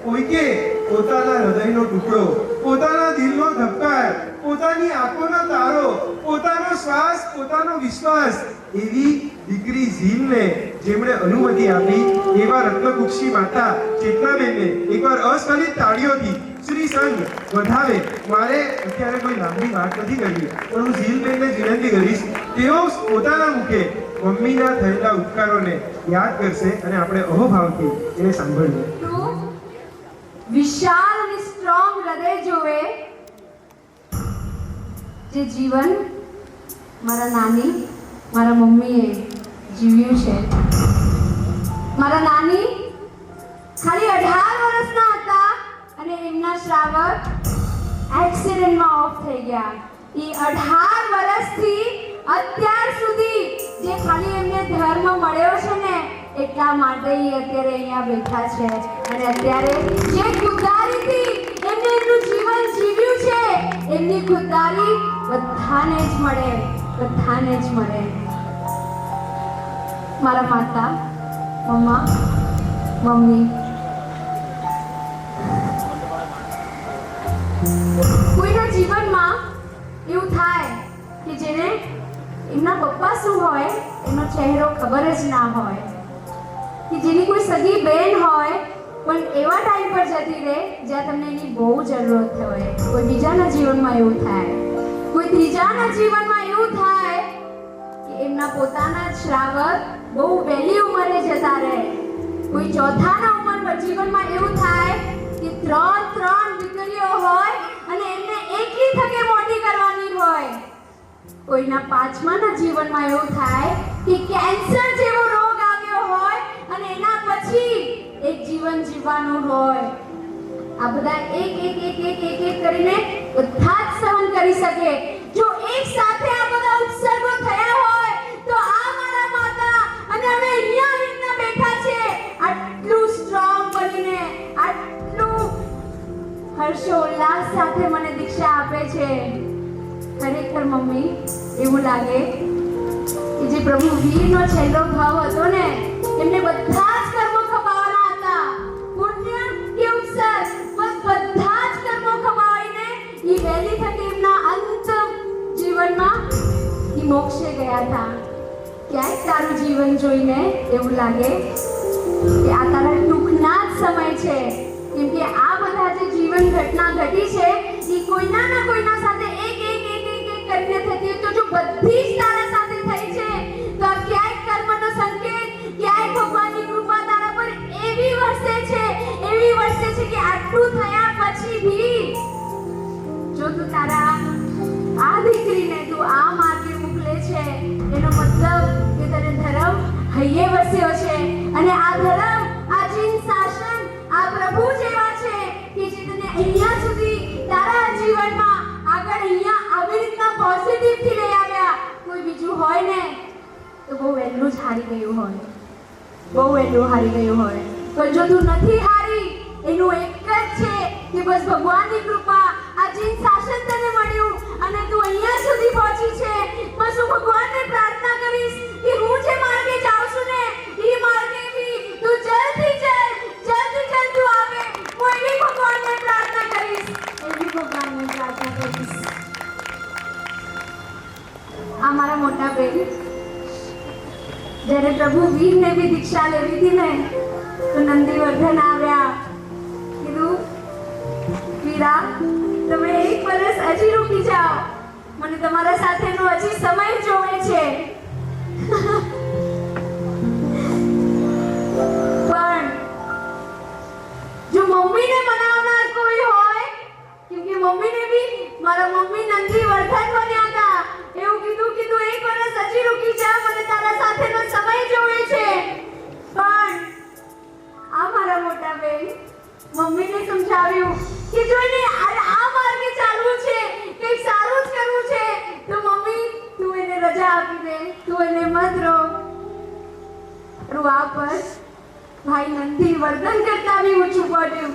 કોઈકે પોતાના હૃદયનો ટુકડો, પોતાના દિલનો ધબકાર, પોતાની આંખોનો તારો, પોતાનો શ્વાસ, પોતાનો વિશ્વાસ એવી દીકરી ઝીલને જેમણે અનુમતિ આપી એવા રત્નકુક્ષી માતા ચેતનાબેનને એકવાર અસ્ખલિત તાળીઓથી શ્રી સંઘ વધાવે. મારે અત્યારે કોઈ લાંબી વાત નથી કરવી પણ હું ઝીલબેનને વિનંતી કરીશ તેઓ પોતાના મુખે મમ્મીના થયેલા ઉપકારોને યાદ કરશે અને આપણે અહોભાવથી એને સાંભળીએ. વિશાળ અને સ્ટ્રોંગ હૃદય જોવે જે જીવન મારા નાની મારા મમ્મીએ જીવ્યું છે. મારા નાની ખાલી 18 વર્ષના હતા અને એમના શ્રાવક એક્સિડન્ટમાં ઓફ થઈ ગયા. એ 18 વર્ષથી અત્યાર સુધી જે ખાલી એમને ધર્મ મળ્યો છે ને એટલા માટે એ અત્યારે અહીંયા બેઠા છે અને અત્યારે જે ગુજારી દ્વારેથી એમને એમનું જીવન જીવ્યું છે એમની ખુદદારી બધાને જ મળે, બધાને જ મળે. મારા માતા, મમ્મા, મમ્મી, કોઈના જીવનમાં એવું થાય કે જેને એમના પપ્પા શું હોય એનો ચહેરો ખબર જ ના હોય, કે જેની કોઈ સગી બહેન હોય પણ એવા ટાઈમ પર જતી રહે જ્યાં તમને એની બહુ જરૂરત હોય. કોઈ બીજાના જીવનમાં એવું થાય, કોઈ ત્રીજાના જીવનમાં એવું થાય કે એમના પોતાના જ શ્રાવક બહુ વહેલી ઉંમરે જતા રહે. કોઈ ચોથાના ઉંમર જીવનમાં એવું થાય કે ત્રણ દીકરીઓ હોય અને એમને એકલી થકે મોટી કરવાની હોય. કોઈના પાંચમાના જીવનમાં એવું થાય કે કેન્સર જેવો રોગ આવ્યો હોય અને એના પછી એક જીવન જીવવાનું હોય. આ બધા એક કરીને બધા જ સહન કરી શકે. જો એક સાથે આ બધા ઉપસર્ગો થયા હોય તો આ મારા માતા અને અમે અહીંયા રીતના બેઠા છે આટલું સ્ટ્રોંગ બનીને, આટલું હર્ષોલ્લાસ સાથે મને દીક્ષા આપે છે. ખરેખર મમ્મી એવું લાગે કે જે પ્રભુ વીરનો છેલ્લો ભાવ હતો ને એમને બધા જ કર્મો ખપાવવાના હતા. પુણ્ય કે ઉપસર્ગ બસ બધા જ કર્મો ખપાવીને એ વહેલી થકી એમના અંત જીવનમાં એ મોક્ષે ગયા હતા. ક્યાંક તારું જીવન જોઈને એવું લાગે કે આ તારા દુઃખના જ સમય છે, કેમ કે આ બધા જે જીવન ઘટના ઘટી છે એ કોઈના ના કોઈના સાથે એક કરીને થતી. તો જો બધી જ તારા સાથે થઈ છે તો આ ક્યાંક કર્મનો સંકેત, ક્યાંક ભગવાનની કૃપા તારા પર એવી વરસે છે કે આટલું થયા પછી ભી જો તું તારા આ દીકરીને તું આ માર્ગે મોકલે છે એનો મતલબ કે તને ધર્મ હૈયે વસ્યો છે અને આ ધર્મ, આ જીન શાસન, આ પ્રભુ જેવા છે કે જે તને અહીંયા સુધી તારા જીવનમાં આગળ અહીંયા આવી રીતના પોઝિટિવથી લઈ આવ્યા. કોઈ બીજું હોય ને તો બહુ વહેલું જ હારી ગયું હોય, બહુ વહેલું હારી ગયું હોય. પણ જો તું નથી હારી એનું એક જ છે કે બસ ભગવાનની કૃપા, આ જીન શાસન તને મળ્યું અને તું અહીંયા સુધી પહોંચી છે. બસ હું ભગવાનને પ્રાર્થના કરીશ કે હું જે માર્ગે જાઉં છું ને એ માર્ગે બી તું જલ્દી તું આવે. હું એવી ભગવાનને પ્રાર્થના કરીશ. આ મારા મોટા બેન જ્યારે પ્રભુ વીરને બી દીક્ષા લેવી હતી ને તો નંદીવર્ધન આવ્યા, કીધું વીરા તમે એક વર્ષ હજી રૂકી જાઓ, મને તમારા સાથેનો હજી સમય જોવે છે. પણ જો મમ્મીને મનાવનાર કોઈ હોય, કેમ કે મમ્મીને બી મારા મમ્મી નંદીવર્ધન બન્યા હતા, એવું કીધું એક વર્ષ હજી રૂકી જા, મને તારા સાથેનો સમય જોવે છે. પણ આ મારા મોટા બેન મમ્મીને સમજાવ્યું કે જો એને આ માર્ગે ચાલવું છે, કંઈક સારું જ કરવું છે તો મમ્મી તું એને રજા આપી દે, તું એને મત રોક. આ પર ભાઈ નંદીવર્ધન કરતા બી ઊંચું પડ્યું.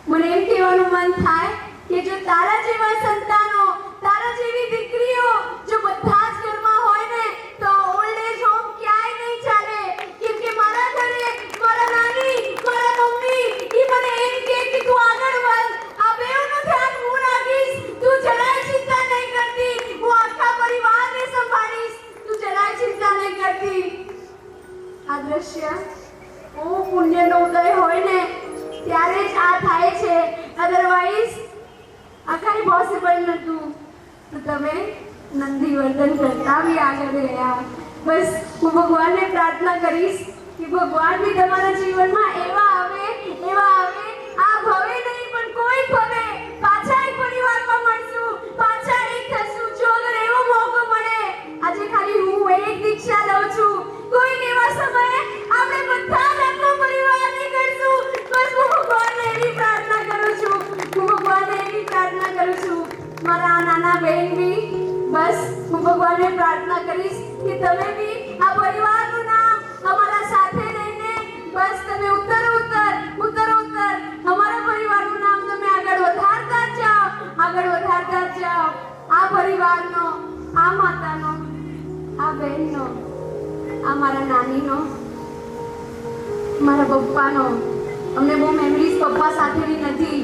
મને એમ કહેવાનું મન થાય કે જો તારા જેવા સંતાનો, તારા જેવી દીકરીઓ જો બધા જ ઘરમાં હોય ને તો ઓલ્ડ એજ હોમ ક્યાંય નહીં ચાલે. કેમ કે મારા ઘરે મારા નાની, મારા મમ્મી એ મને એમ કહે કે તું આગળ વધ, આ બેઉનું ધ્યાન હું રાખીશ, તું જરાય ચિંતા નહીં કરતી, હું આખા પરિવારને સંભાળીશ, તું જરાય ચિંતા નહીં કરતી. આ દ્રશ્ય ઓ પુણ્યનો ઉદય હોય ને ત્યારે જ આ થાય છે, અધરવાઇઝ આ કાંઈ પોસિબલ નહોતું. તો તમે નંદીવર્ધન કરતા બી આગળ ગયા. બસ હું ભગવાનને પ્રાર્થના કરીશ કે ભગવાન બી તમારા જીવનમાં એવા આવે આ ભવે નહીં પણ કોઈ ભવે પાછા એક પરિવારમાં મળશું, પાછા એક થશું. જો અગર એવો મોકો મળે, આજે ખાલી હું એક દીક્ષા લઉં છું, કોઈક એવા સમયે આપણે બધા જ આપણો પરિવાર નીકળશું. બસ હું ભગવાનને એવી પ્રાર્થના કરું છું. મારા નાના બહેન બી બસ હું ભગવાનને પ્રાર્થના કરીશ કે તમે બી આ પરિવારનું નામ અમારા સાથે રહીને બસ તમે ઉત્તર અમારા પરિવાર મારા પપ્પાનો. અમને બહુ મેમરીઝ પપ્પા સાથેની નથી.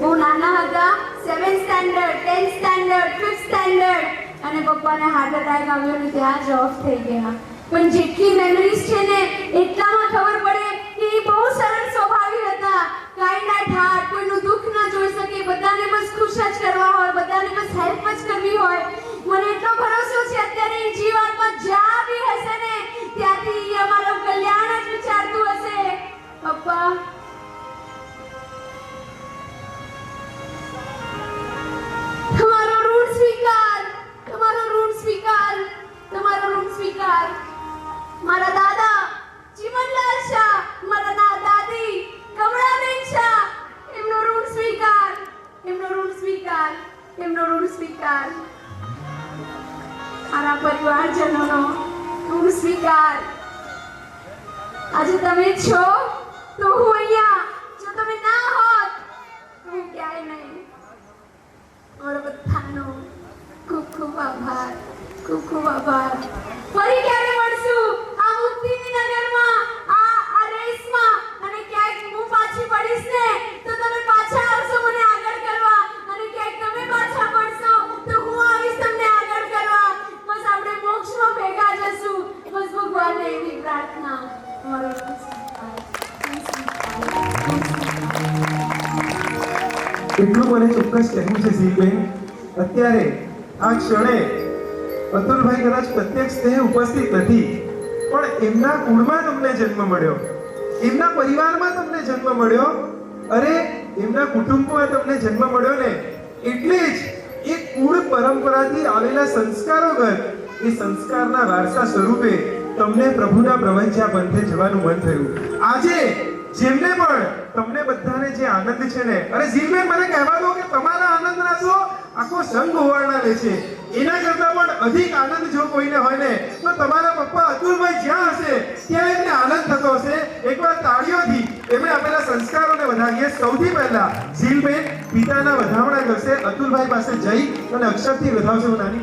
બહુ નાના હતા, 7th standard, 10th standard, 5th standard, અને પપ્પાને હાર્ટ એટેક આવ્યો ને ત્યાં જ ઓફ થઈ ગયા. પણ જેટલી મેમરીઝ છે ને એટલામાં ખબર પડે કે એ બહુ સરળ સ્વભાવી હતા. કાંઈ ના ઠાઠ, કોઈનું દુઃખ ના જોઈ શકે, બધાને બસ ખુશ જ કરવા હોય, બધાને બસ હેલ્પ જ કરવી હોય. મને એટલો ભરોસો છે અત્યારે એ જીવનમાં જ્યાં બી હશે ને ત્યાંથી ઈ અમારું કલ્યાણ જ વિચારતું હશે. પપ્પા, તમારો ઋણ સ્વીકાર, તમારો ઋણ સ્વીકાર, તમારો ઋણ સ્વીકાર. મારા દાદા ચીમનલાલ શાહ, મારા દાદી કમળાબેન શાહ, એમનો ઋણ સ્વીકાર, એમનો ઋણ સ્વીકાર, એમનો ઋણ સ્વીકાર. મારા પરિવારજનોનો ઋણ સ્વીકાર. આજે તમે છો તો હું અહીંયા, જો તમે ના હોત તો હું ક્યાંય નહીં. મારા બધાનો ખૂબ ખૂબ આભાર, ખૂબ ખૂબ આભાર. ફરી ક્યારે મળશું આ મુક્તિની નગરમાં, આ રેસમાં, અને ક્યાંક હું પાછી પડીશ ને તો તમે પાછા આવશો મને આગળ કરવા, અને ક્યાંક તમે પાછા પડશો તો હું આવીશ તમને આગળ કરવા. બસ આપણે મોક્ષમાં ભેગા જશું. બસ ભગવાનને એવી પ્રાર્થના. મારો એટલું મને ચોક્કસ કહેવું છે ઝીલબેન, અત્યારે આ ક્ષણે અતુલભાઈ કદાચ પ્રત્યક્ષ તે ઉપસ્થિત નથી, પણ એમના કુળમાં તમને જન્મ મળ્યો, એમના પરિવારમાં તમને જન્મ મળ્યો, અરે એમના કુટુંબમાં તમને જન્મ મળ્યો ને, એટલે જ એ કુળ પરંપરાથી આવેલા સંસ્કારોગત એ સંસ્કારના વારસા સ્વરૂપે તમને પ્રભુના પ્રવંચા પંથે જવાનું મન થયું. આજે જેમને પણ તમને બધાને જે આનંદ છે ને, અરે ઝીલબેન મને કહેવા દો કે તમારા આનંદના તો આખો સંઘ હોવાના લે છે. એના કરતા પણ અધિક આનંદ જો કોઈને હોય ને તો તમારા પપ્પા અતુલભાઈ જ્યાં હશે ત્યાં એમને આનંદ થતો હશે. એકવાર તાળીઓથી એમણે આપેલા સંસ્કારોને વધાવીએ. સૌથી પહેલા ઝીલબેન પિતાના વધામણા કરશે. અતુલભાઈ પાસે જઈ અને અક્ષરથી વધાવશે. હું નાની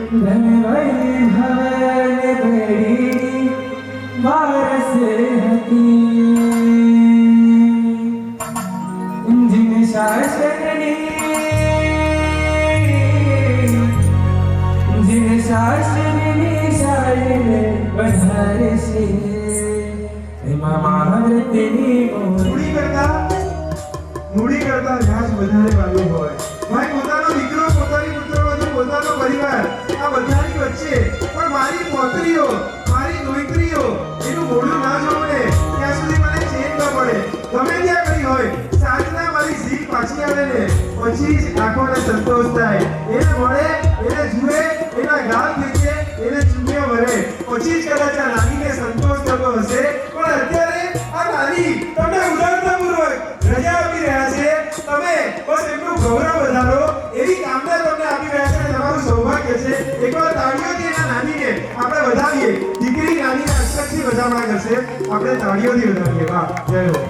મૂડી કરતા વ્યાજ વધારે વાલું હોય. ભાઈ પોતાનો દીકરો, પોતાની પુત્રવધુ, પોતાનો પરિવાર, આ બધાની વચ્ચે પણ મારી પોતરીઓ, મારી દોઈત્રીઓ એનું મોઢું ના જોવું ને ત્યાં સુધી મને ચેન ન પડે. ગમે ત્યાં કરી હોય, સાંજના મારી જીભ પાછી આવે ને પછી જ આંખોને સંતોષ થાય. એને મળે, એને જુએ, એના ગાલ ખેંચે, એને ચૂમ્યો ભરે, પછી જ કદાચ આ નાનીને સંતોષ થતો હશે. પણ અત્યારે આ નાની તમને ઉદારતાપૂર્વક રજા આપી રહ્યા છે. તમે બસ એમનું ગૌરવ વધારો એવી કામના તમને આપી રહ્યા છે અને તમારું સૌભાગ્ય છે. એકવાર તાળીઓથી એના નાનીને આપણે વધાવીએ. દીકરી નાનીને અક્ષરથી વધામણા કરશે, આપણે તાળીઓથી વધાવીએ. વાહ, જય હો.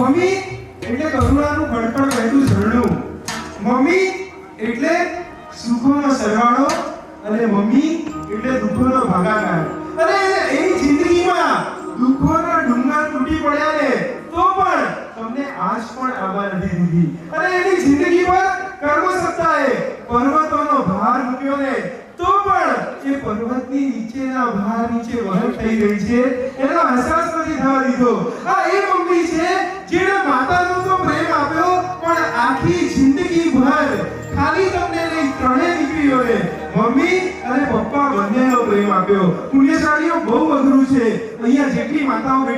મમ્મી એટલે કરુણાનું કડકડ વહેતું ઝરણું, મમ્મી એટલે સુખોનો સરવાળો, અને મમ્મી એટલે દુઃખોનો ભાગાકાર. અને એની જિંદગીમાં દુઃખોના ડુંગર તૂટી પડ્યા ને તો પણ તમને આશ પણ આવવા નથી દીધી. અને એની જિંદગી પર કર્મ સત્તાએ પર્વતોનો ભાર મૂક્યો ને તો પણ એ પર્વતની નીચેના ભાર નીચે વહન થઈ રહી છે. એનો અહેસાસ નથી થવા દીધો. આ એ મમ્મી છે જેણે માતાનો તો પ્રેમ આપ્યો, પણ આ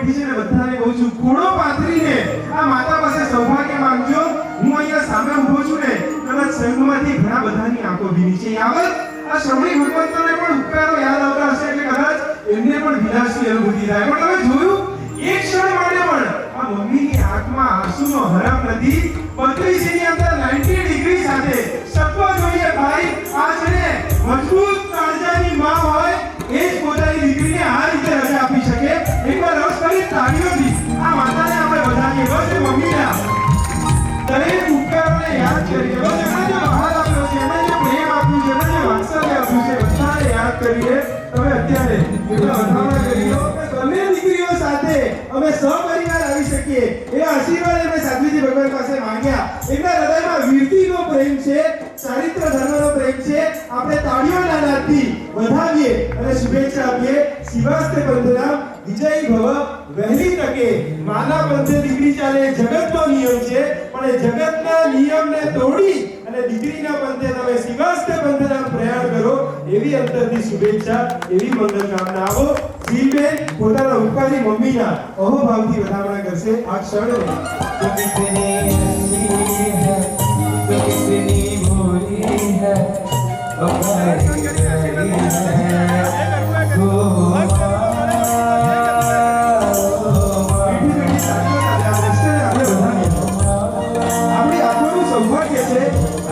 બેઠી છે ને બધાને કહું છું, ઘોડો પાથરીને આ માતા પાસે સૌભાગ્ય માંગજો. હું અહીંયા સામે ઊભો છું ને, કદાચ સંઘમાંથી ઘણા બધાની આંખો ભીની છે. યાવત આ શ્રમણી ભગવંતોને પણ ઉપકારો યાદ આવતા હશે એટલે કદાચ એમને પણ વિલાસની અનુભૂતિ થાય. પણ તમે જોયું એક ક્ષણ માટે પણ આ મમ્મીની આંખમાં આંસુનો હરામ નથી. 32 ની અંદર 90 ડિગ્રી સાથે સત્વ જોઈએ ભાઈ. આ છે ને મજબૂત કાળજાની માં હોય એ જ પોતાની દીકરીને આ રીતે રજા આપી શકે. એકવાર રસ કરી તાળીઓથી આ માતાને આપણે વધાવીએ. બસ એ મમ્મીના દરેક ઉપકારોને યાદ કરીએ. બસ એમણે જે બહાર આપ્યો છે, એમણે જે પ્રેમ આપ્યું છે, એમણે જે વાત્સલ્ય આપ્યું છે, બધાને યાદ કરીએ. તમે અત્યારે એટલા વધામણા કરી લો કે બંને દીકરીઓ સાથે અમે સહપરિવાર આવી શકીએ એવા આશીર્વાદ અમે સાધ્વીજી ભગવાન પાસે માંગ્યા. એમના હૃદયમાં વીરતીનો પ્રેમ છે, ચારિત્ર ધર્મનો પ્રેમ છે. આપણે તાળીઓના નાદથી વધાવીએ અને શુભેચ્છા આપીએ. શિવાસ્તે પંથનામ વિજયી ભવ. વહેલી તકે માના પંથે દીકરી ચાલે એ જગતનો નિયમ છે, પણ એ જગતના નિયમને તોડી અને દીકરીના પંથે તમે શિવાસ્તે પંથનામ પ્રયાણ કરો એવી અંતરથી શુભેચ્છા, એવી મંગલ કામના. આવો જીલબેન પોતાના ઉપકારી મમ્મીના અહોભાવથી વધામણા કરશે આ ક્ષણ. तो कितनी हंसी है, तो कितनी भोली है, हमारी प्यारी है, ओ આપણી આંખોનું સૌભાગ્ય છે.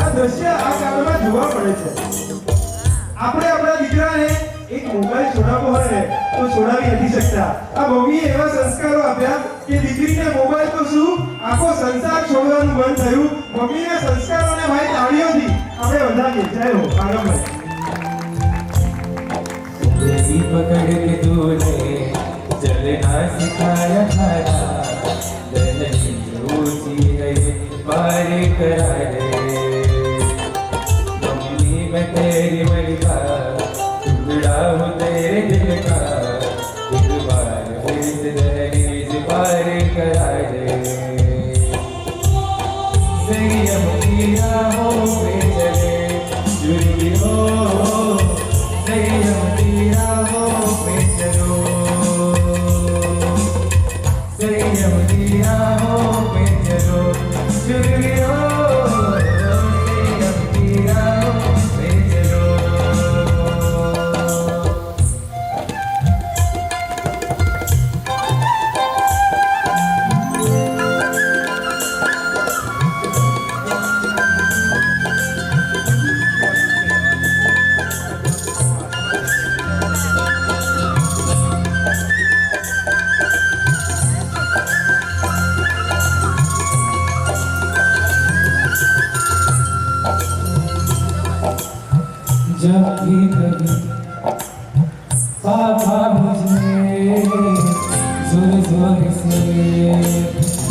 આ દ્રશ્ય આ કાળમાં જોવા મળે છે. આપણે આપણા દીકરાને એક મોબાઈલ છોડાવવો હોય ને તો છોડાવી નથી શકતા. આ મમ્મીએ એવા સંસ્કારો આપ્યા કે દીકરીને મોબાઈલ તો શું આખો સંસાર છોડવાનું મન થયું. મમ્મીના સંસ્કારોને ભાઈ તાળીઓથી આપણે વધાવીએ. જય હો આનંદ. उंगली पकड़ के तूने चलना सिखाया था, ललनी ऊंची है पार करा दे. मम्मी मैं तेरी मलिका, टुकड़ा हूँ तेरे दिल का, एक बार फिर से दहलीज पार करा दे. संयम की राहों पे चले जुर्मी हो, संयम की राहों पे चलो, संयम की राहों पे चलो जुर्मी हो, संयम की राहों पे चलो. जब भी कभी पापा मुझे जोर जोर से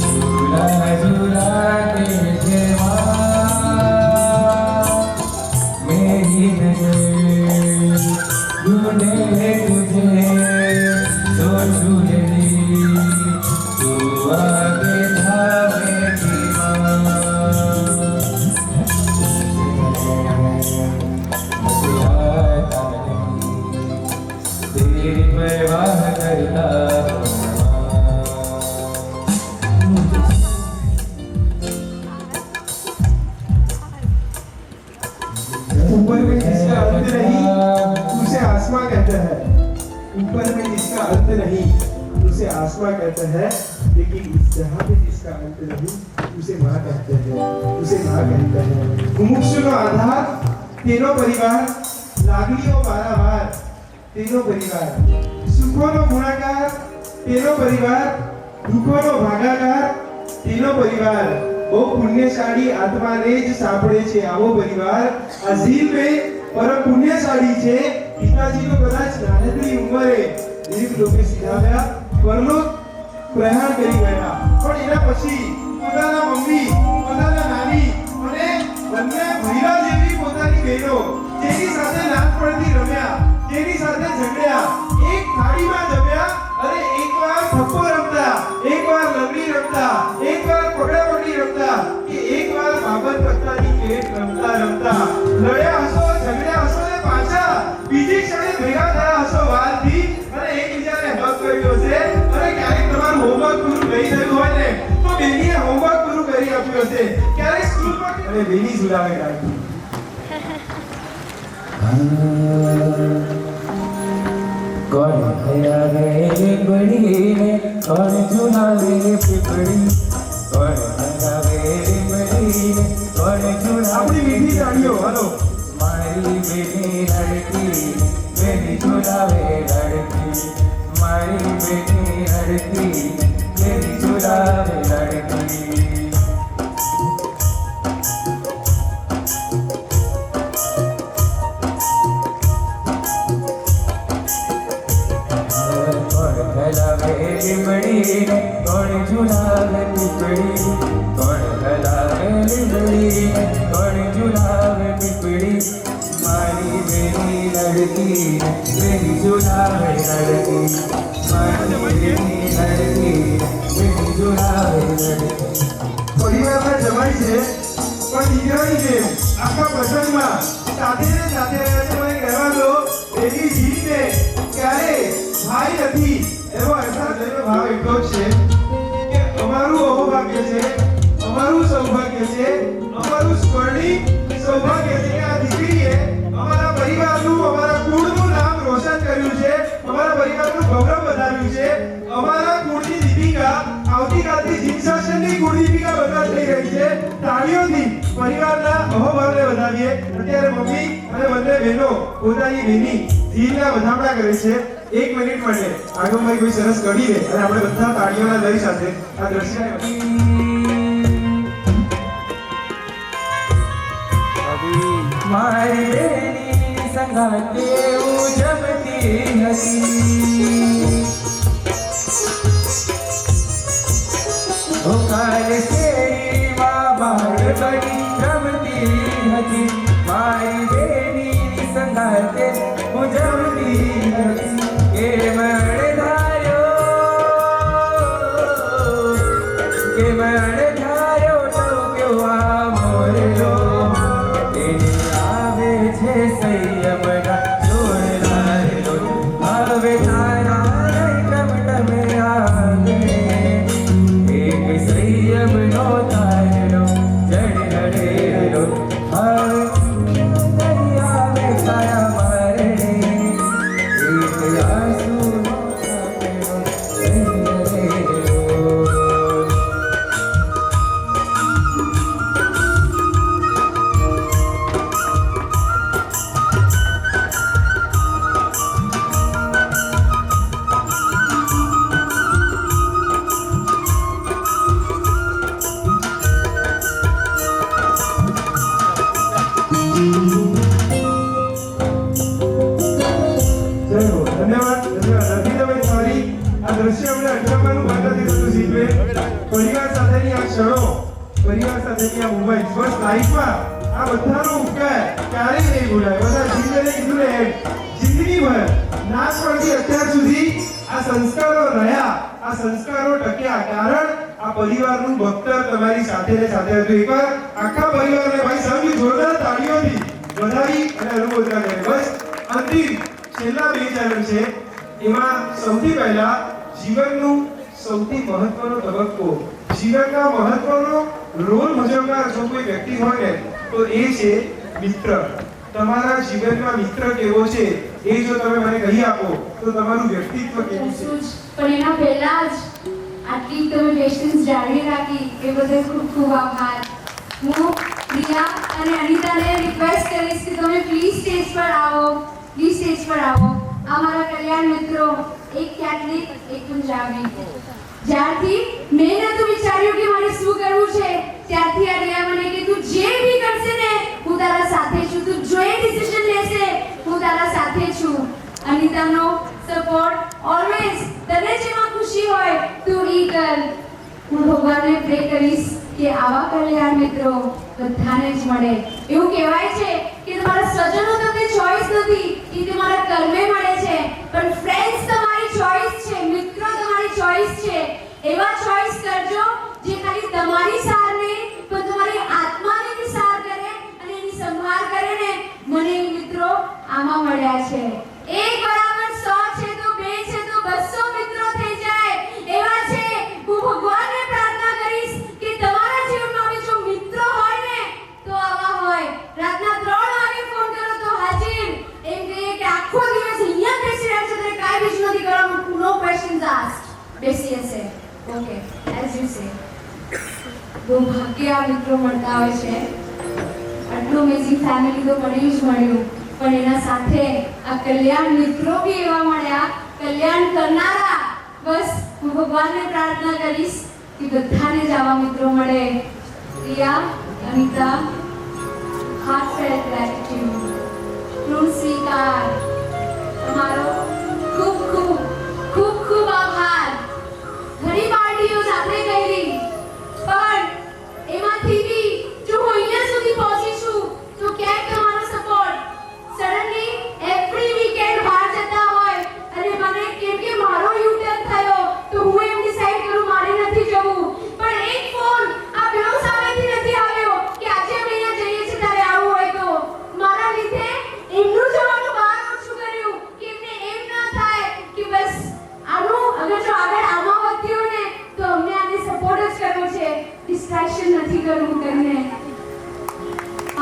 झूला झूलाते थे मेरी नजर ढूंढे तुझे तो छूट ली तू आगे था मेरी माँ. तेरी परवाह करता ऊपर में जिसका अंत नहीं उसे आसमां कहते हैं. ऊपर में जिसका अंत नहीं उसे आसमां कहते हैं, लेकिन इस जहां पे जिसका अंत नहीं उसे मां कहते हैं, उसे मां कहते हैं. મુમુક્ષુનો આધાર તેનો પરિવાર, લાગણીઓ પારાવાર તેનો પરિવાર, સુખોનો ગુણાકાર તેનો પરિવાર, દુઃખોનો ભાગાકાર તેનો પરિવાર. બહુ પુણ્યશાળી આત્માને જ સાંભળે છે આવો પરિવાર. આ ઝીલબેન પરમ પુણ્યશાળી છે. પિતાજીનો કદાચ નાનકડી ઉંમરે દીર્ઘ લોકે સીધાવ્યા, પરલોક પ્રયાણ કરી ગયા. પણ એના પછી પોતાના મમ્મી, પોતાના નાની અને બંને ભૈરા જેવી પોતાની બહેનો જેની સાથે નાનપણથી રમ્યા, જેની સાથે ઝઘડ્યા, એક થાળીમાં જમ્યા અને એકવાર થપ્પો રમતા, એકવાર લંગડી રમતા, એકવાર પકડાપકડી રમતા, કે એકવાર બાબત પત્તાની ખેલ રમતા રમતા લડ્યા હશો, ઝઘડ્યા હશો ને પાછા બીજી ક્ષણે ભેગા થયા હશો વાલથી અને એકબીજાને હક કર્યો છે અને ક્યારેક આવ્યો છે ક્યારેક સ્કૂલમાં અને વેલી ઝુલાવે રાખી कौन खयावे बड़ी ने कौन झुलावे पिपड़ी कौन खयावे बड़ी ने कौन આપણી મીઠી તાળીઓ હાલો मारी बेनी लड़की बेनी झुलावे लड़की मारी बेनी लड़की बेनी झुलावे लड़की लिमड़ी ने कौन झुलावे पिपड़ी कौन खलावे लिमड़ी ने कौन झुलावे पिपड़ी मारी बेनी लड़की ने बेनी झुलावे लड़की मारी बेनी लड़की बेनी झुलावे लड़की પરિવારમાં જમાઈ છે પણ દીકરાની જેમ આખા પ્રસંગમાં સાથે ને સાથે રહ્યા છે મને કહેવા દો એની જીતને ક્યારે ભાઈ નથી એવો અહેસાસ થયેલો ભાવ એટલો જ છે કે અમારું અહોભાગ્ય છે અમારું સૌભાગ્ય છે અમારું સ્વર્ણિમ સૌભાગ્ય છે કે આ દીકરીએ અમારા પરિવારનું અમારા કુળનું નામ રોશન કર્યું છે અમારા પરિવારનું ગૌરવ વધાર્યું છે અમારા કુળની દીપિકા આવતીકાલથી જીનશાસનની કુળ દીપિકા બનવા થઈ રહી છે તાળીઓથી પરિવારના અહોભાવને વધાવીએ અત્યારે મમ્મી અને બંને બહેનો પોતાની બેની જીલના વધામણા કરે છે 1 મિનિટ માટે આગળમાં કોઈ સરસ કડી દે અને આપણે બધા તાળીઓના લય સાથે આ દ્રશ્યને मारी बेनी संगाते उजमती हसी ओ काल सेरी बाबार बड़ी रमती हसी मारी बेनी संगाते उजमती हसी के मण धायो तो क्यों आ मोरलो संयमना जोड़दार लो आवे तारा टमटम आगे एक संयम नो तारो जड़ लड़े लो आवे आवे तारा मारे एक आंसू नो ધન્યવાદ નથી તમે સોરી આ દ્રશ્ય અમને અટકાવવાનું બંધ નથી થતું શીખવે પરિવાર સાથેની આ ક્ષણો પરિવાર સાથેની આ મોમેન્ટ બસ લાઈફમાં આ બધાનો ઉપકાર ક્યારેય નહીં ભૂલાય બધા જીવને કીધું ને જિંદગીભર નાશ પડતી અત્યાર સુધી આ સંસ્કારો રહ્યા આ સંસ્કારો ટક્યા કારણ આ પરિવારનું ભક્તર તમારી સાથે ને સાથે હતું એકવાર આખા પરિવારને ભાઈ સૌની જોરદાર તાળીઓથી વધાવી અને અનુમોદના કરે બસ અંતિમ છેલ્લા 2 ચરણ છે એમાં સૌથી પહેલા જીવનનું સૌથી મહત્વનો તબક્કો જીવનના મહત્વનો રોલ ભજવનાર જો કોઈ વ્યક્તિ હોય ને તો એ છે મિત્ર તમારા જીવનમાં મિત્ર કેવો છે એ જો તમે મને કહી આપો તો તમારું વ્યક્તિત્વ કેવું છે પણ એના પહેલા જ આટલી તમે પેશન્સ જાળવી રાખી એ બદલ ખૂબ ખૂબ આભાર હું પ્રિયા અને અનિતાને રિક્વેસ્ટ કરીશ કે તમે પ્લીઝ સ્ટેજ પર આવો અમારા કલ્યાણ મિત્રો એક કેથલિક એક પંજાબી જ્યારથી મેં નતું વિચાર્યું કે મારે શું કરવું છે ત્યારથી આ રહ્યા મને કે તું જે બી કરશે ને હું તારા સાથે છું તું જે ડિસિઝન લેશે હું તારા સાથે છું અનિતાનો સપોર્ટ ઓલવેઝ તને જેમાં ખુશી હોય તું ઈ કર હું ભગવાનને પ્રે કરીશ કે આવા કલ્યાણ મિત્રો બધાને જ મળે એવું કહેવાય છે કે તમારા સ્વજનો તમને ચોઈસ નથી એ તમારા કર્મે મળે છે પણ ફ્રેન્ડ્સ તમારી ચોઈસ છે મિત્રો તમારી ચોઈસ છે એવા ચોઈસ કરજો જે ખાલી તમારી સાર નહીં પણ તમારી આત્માને બી સાર કરે અને એની સંભાળ કરે ને મને મિત્રો આમાં મળ્યા છે 1 બરાબર 100 છે તો 2 છે તો 200 મિત્રો થઈ જાય એવા છે હું ભગવાનને પ્રાર્થના કરીશ કે તમારા જીવનમાં બી જો બહુ ભાગ્ય આ મિત્રો મળતા હોય છે. આટલું અમેઝિંગ ફેમિલી તો મળ્યું જ મળ્યું, પણ એના સાથે આ કલ્યાણ મિત્રો બી એવા મળ્યા, કલ્યાણ કરનારા. બસ હું ભગવાનને પ્રાર્થના કરીશ કે બધાને જ આવા મિત્રો મળે. Priya, Anita, heartfelt gratitude. ઋણ સ્વીકાર. તમારો ખૂબ ખૂબ ખૂબ ખૂબ આભાર. ઘણી પાર્ટીઓ સાથે કરી, પણ એમાંથી બી જો હું અહીંયા સુધી પહોંચી છું તો ક્યાંક તમારો સપોર્ટ. સડનલી એવરી વીકેન્ડ બહાર જતા હોય અને મને કેમ કે મારો યુટર્ન થયો તો હું એમ ડિસાઈડ કરું મારે નથી જવું, પણ એક ફોન આ બેઉ સામેથી નથી આવ્યો કે આજે અમે અહીંયા જઈએ છીએ તારે આવવું હોય તો. મારા લીધે એમનું જવાનું બહાર ઓછું કર્યું કે એમને એમ ના થાય કે બસ આનું અગર જો આગળ આમાં વધ્યું ને તો અમને આને સપોર્ટ જ કરવો છે, ડિસ્ટ્રેક્શન નથી કરવું કરીને.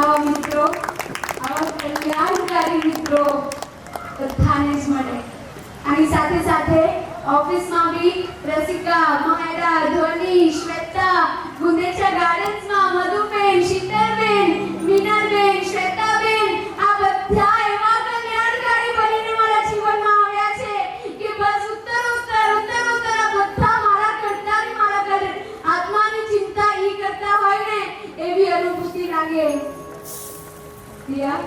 આવા મિત્રો, આવા કલ્યાણકારી મિત્રો બધાને જ મળે. આની સાથે સાથે ઓફિસમાં બી રસિકા, માયરા, ધ્વની, શ્વેતા, ગુંદેચા ગાર્ડન્સમાં મધુબેન, શીતલબેન, મીનાબેન, શ્વેતાબેન, આ બધા એવા કલ્યાણકારી બનીને મારા જીવનમાં આવ્યા છે કે બસ ઉત્તર આ બધા મારા કરતા બી મારા આત્માની ચિંતા ઈ કરતા હોય ને એવી અનુભૂતિ લાગે. પ્રિયા,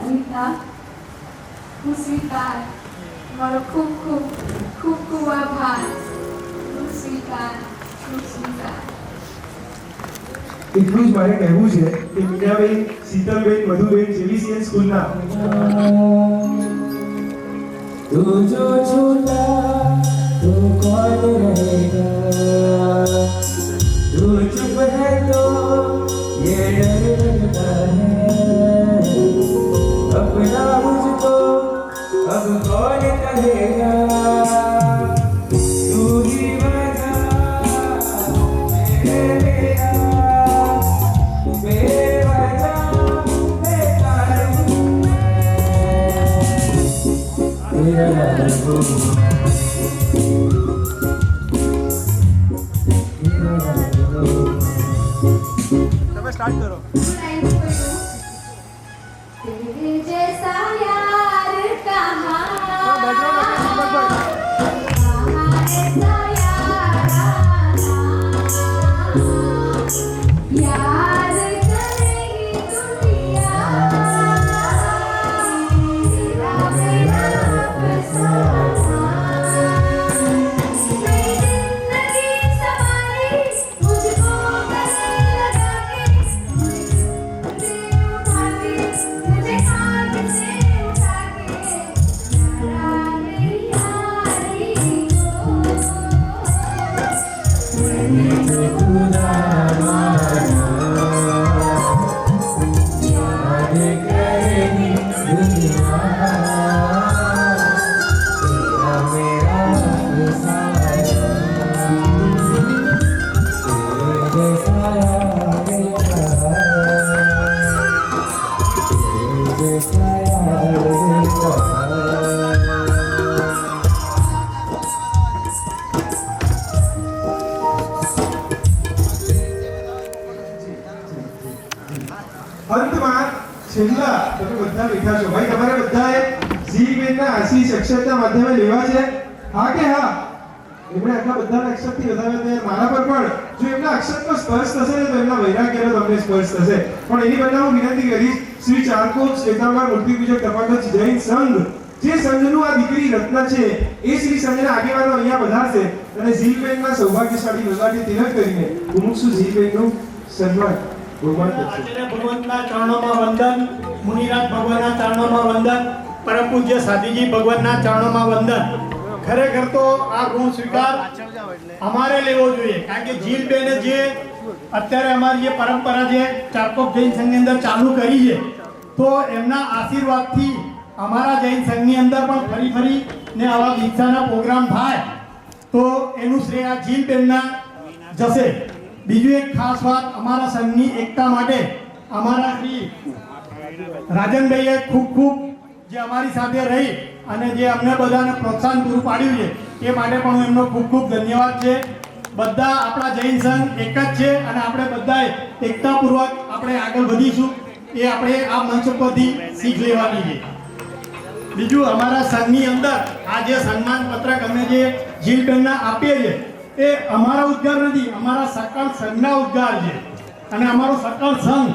અનિતા, હું સ્વીકાર. મારો ખૂબ ખૂબ ખૂબ ખૂબ આભાર. હું સ્વીકાર. એટલું જ મારે કહેવું છે કે મીનાબેન, શીતલબેન, મધુબેન જેવી સીએન સ્કૂલના तू जो छूटा तो कौन रहेगा, तू चुप है तो ये डर लगता है, अपना मुझको अब कौन कहेगा, तू ही वजह मेरे मेरा बेवजह बेकार हूँ मैं, तेरा તમે સ્ટાર્ટ કરો. तेरे जैसा यार कहाँ, ऐसा यार याद करेगी दुनिया, तेरा मेरा अफसाना, मेरी जिंदगी सवारी मुझको गले लगा के, मुझे उठा के, मुझे हाथ से उठा के, यारा मेरी यारी को, मैंने तो खुदा माना, याद करेगी दुनिया, तेरा मेरा अफसाना, तेरे जैसा यार कहाँ, तेरे जैसा यार कहाँ. અંતમાં છેલ્લા તમે બધા બેઠા છો ભાઈ, તમારે બધાએ ઝીલબેનના આશીષ અક્ષરના માધ્યમે લેવા છે. હા કે હા? એમણે આટલા બધાના અક્ષરથી વધાવ્યા તો મારા પર પણ જો એમના અક્ષરનો સ્પર્શ થશે ને તો એમના વૈરાગ્યનો તમને સ્પર્શ થશે. પણ એની પહેલા હું વિનંતી કરીશ શ્રી ચારકોપ શ્વેતાંબર મૂર્તિ પૂજક તફાગત જૈન સંઘ, જે સંઘનું આ દીકરી રત્ન છે એ શ્રી સંઘના આગેવાનો અહીંયા પધારશે અને ઝીલબેનના સૌભાગ્યશાળી લલાટે તિલક કરીને મુમુક્ષુ ઝીલબેનનું સન્માન ભગવાન કરશે. આચાર્ય ભગવંતના ચરણોમાં વંદન, મુનિરાજ ભગવાનના ચરણોમાં વંદન, પરમ પૂજ્ય સાધીજી ભગવાનના ચરણોમાં વંદન. ખરેખર તો આ ઋણ સ્વીકાર અમારે લેવો જોઈએ, કારણ કે ઝીલબેને જે અત્યારે અમારી જે પરંપરા જે ચારકોપ જૈન સંઘની અંદર ચાલુ કરી છે, તો એમના આશીર્વાદથી અમારા જૈન સંઘની અંદર પણ ફરી ને આવા દીક્ષાના પ્રોગ્રામ થાય તો એનું શ્રેય આ ઝીલબેનના જશે. બીજું એક ખાસ વાત, અમારા સંઘની એકતા માટે અમારા શ્રી રાજનભાઈએ ખૂબ જે અમારી સાથે રહી અને જે અમને બધાને પ્રોત્સાહન પૂરું પાડ્યું છે એ માટે પણ હું એમનો ખૂબ ધન્યવાદ છે. બધા આપણા જૈન સંઘ એક જ છે અને આપણે બધાએ એકતાપૂર્વક આપણે આગળ વધીશું એ આપણે આ મંચ પરથી શીખ લેવાની છે. બીજું અમારા સંઘની અંદર આ જે સન્માન પત્રક અમે જે જીલબેનના આપીએ છીએ એ અમારા ઉદ્ગાર નથી, અમારા સકળ સંઘના ઉદ્ગાર છે અને અમારો સકળ સંઘ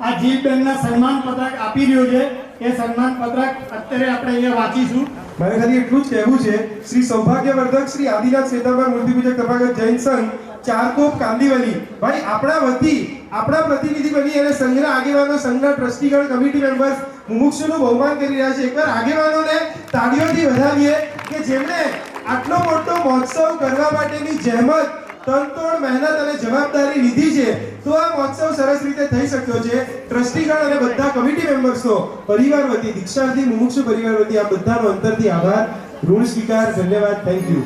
આ જીલબેનના સન્માન પત્રક આપી રહ્યો છે. એ સન્માન પત્રક અત્યારે આપણે અહીંયા વાંચીશું. મારે ખાલી એટલું જ કહેવું છે, શ્રી સૌભાગ્યવર્ધક શ્રી આદિનાથ શ્વેતાંબર મૂર્તિપૂજક તથાગત જૈન સંઘ ચારકોપ કાંદીવલી ભાઈ આપણા વતી આપણા પ્રતિનિધિ બની અને સંઘના આગેવાનો, સંઘના ટ્રસ્ટીગણ, કમિટી મેમ્બર્સ મુમુક્ષુનું બહુમાન કરી રહ્યા છે. એકવાર આગેવાનોને તાળીઓથી વધાવીએ કે જેમણે આટલો મોટો મહોત્સવ કરવા માટેની જહેમત, તનતોડ મહેનત અને જવાબદારી લીધી છે. તો આ મહોત્સવ સરસ રીતે થઈ શક્યો છે. ટ્રસ્ટીગણ અને બધા કમિટી મેમ્બર્સનો પરિવાર વતી, દીક્ષાર્થી મુમુક્ષુ પરિવાર વતી આ બધાનો અંતરથી આભાર, ઋણ સ્વીકાર, ધન્યવાદ, થેન્ક યુ.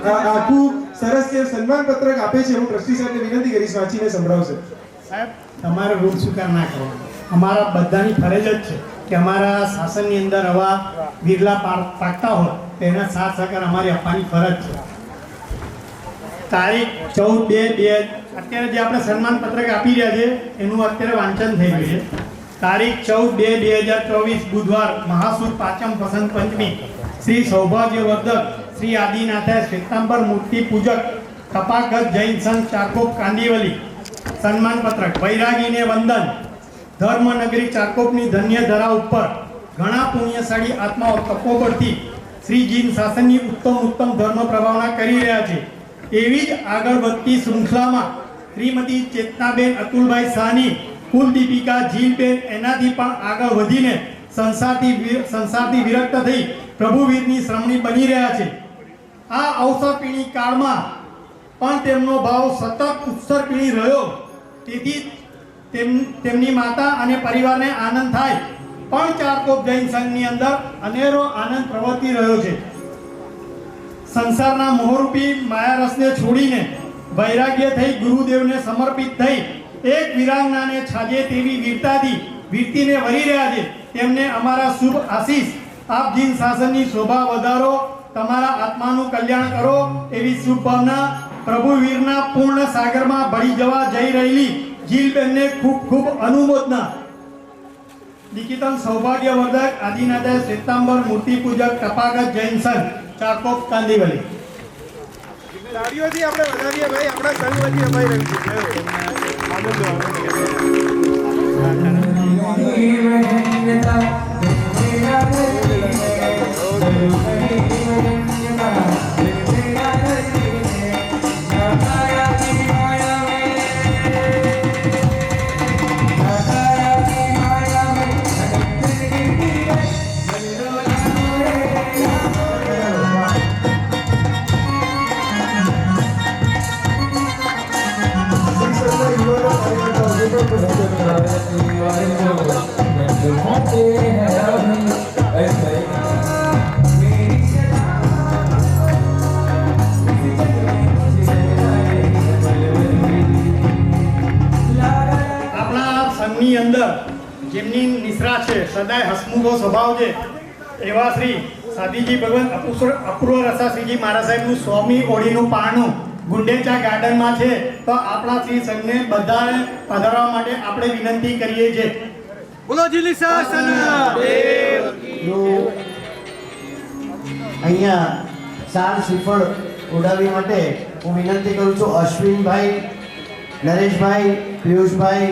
આ આખું સરસ જે સન્માન પત્રક આપે છે, હું ટ્રસ્ટી સાહેબને વિનંતી કરીશ વાંચીને સંભળાવશે. સાહેબ તમારે ઋણ સ્વીકાર ના કરવાનો, અમારા બધાની ફરજ જ છે કે અમારા શાસનની અંદર આવા વિરલા પાકતા હોય તો એના સાથ સહકાર અમારી આપવાની ફરજ છે. તારીખ 14/2 અત્યારે જે આપણે સન્માન પત્રક આપી રહ્યા છે એનું અત્યારે વાંચન થઈ ગયું છે. તારીખ 14/2/2024 બુધવાર મહાસુદ પાંચમ વસંત પંચમી શ્રી સૌભાગ્યવર્ધક શ્રી આદિનાથ શ્વેતાંબર મૂર્તિ પૂજક તપાગત જૈન સંઘ ચારકોપ કાંદીવલી સન્માન પત્રક. વૈરાગીને વંદન. ધર્મનગરી ચારકોપની ધન્ય ધરા ઉપર ઘણા પુણ્યશાળી આત્માઓ તપોબળથી શ્રી જીન શાસનની ઉત્તમ ધર્મ પ્રભાવના કરી રહ્યા છે. એવી જ આગળ વધતી શૃંખલામાં શ્રીમતી ચેતનાબેન અતુલભાઈ શાહની કુલદીપિકા જીલબેન એનાથી પણ આગળ વધીને સંસારથી વિરક્ત થઈ પ્રભુવીરની શ્રમણી બની રહ્યા છે. આ અવસરપીણી કાળમાં પણ તેમનો ભાવ સતત ઉત્સર્પીણી રહ્યો. તેથી તેમની માતા અને પરિવારને આનંદ થાય પણ ચારકોપ જૈન સંઘની અંદર અનેરો આનંદ પ્રવર્તી રહ્યો છે. સંસારના મોહરૂપી માયારસને છોડીને વૈરાગ્ય થઈ ગુરુદેવને સમર્પિત થઈ એક વિરાંગનાને છાજે તેવી વીરતીને વરી રહ્યા છે. તેમને અમારા શુભ આશીષ. આપ જીન શાસનની શોભા વધારો, તમારા આત્માનું કલ્યાણ કરો એવી શુભ ભાવના. પ્રભુવીરના પૂર્ણ સાગરમાં ભળી જવા જઈ રહેલી જીલબેનને ખૂબ ખૂબ અનુમોદના. લિખિતમ સૌભાગ્યવર્ધક આદિનાથ શ્વેતાંબર મૂર્તિ પૂજક તપાગત જૈન સંઘ ચારકોપ કાંદીવલી. તાળીઓથી આપણે વધાવીએ ભાઈ, આપણા સંઘ વતી અમારી રહી છે. સંઘની અંદર જેમની નિશ્રા છે, સદાય હસમુખો સ્વભાવ છે એવા શ્રી સાદીજી ભગવાન અપૂર્વ રસાશ્રીજી મહારાજ સાહેબનું 100મી ઓળીનું પારણું ગુંડેચા ગાર્ડનમાં છે. તો આપણા શ્રી સંઘને બધાને પધારવા માટે આપણે વિનંતી કરીએ છીએ. બોલો જીલી શાસન અહીંયા સાર શ્રીફળ ઉડાવવા માટે હું વિનંતી કરું છું અશ્વિનભાઈ, નરેશભાઈ, પિયુષભાઈ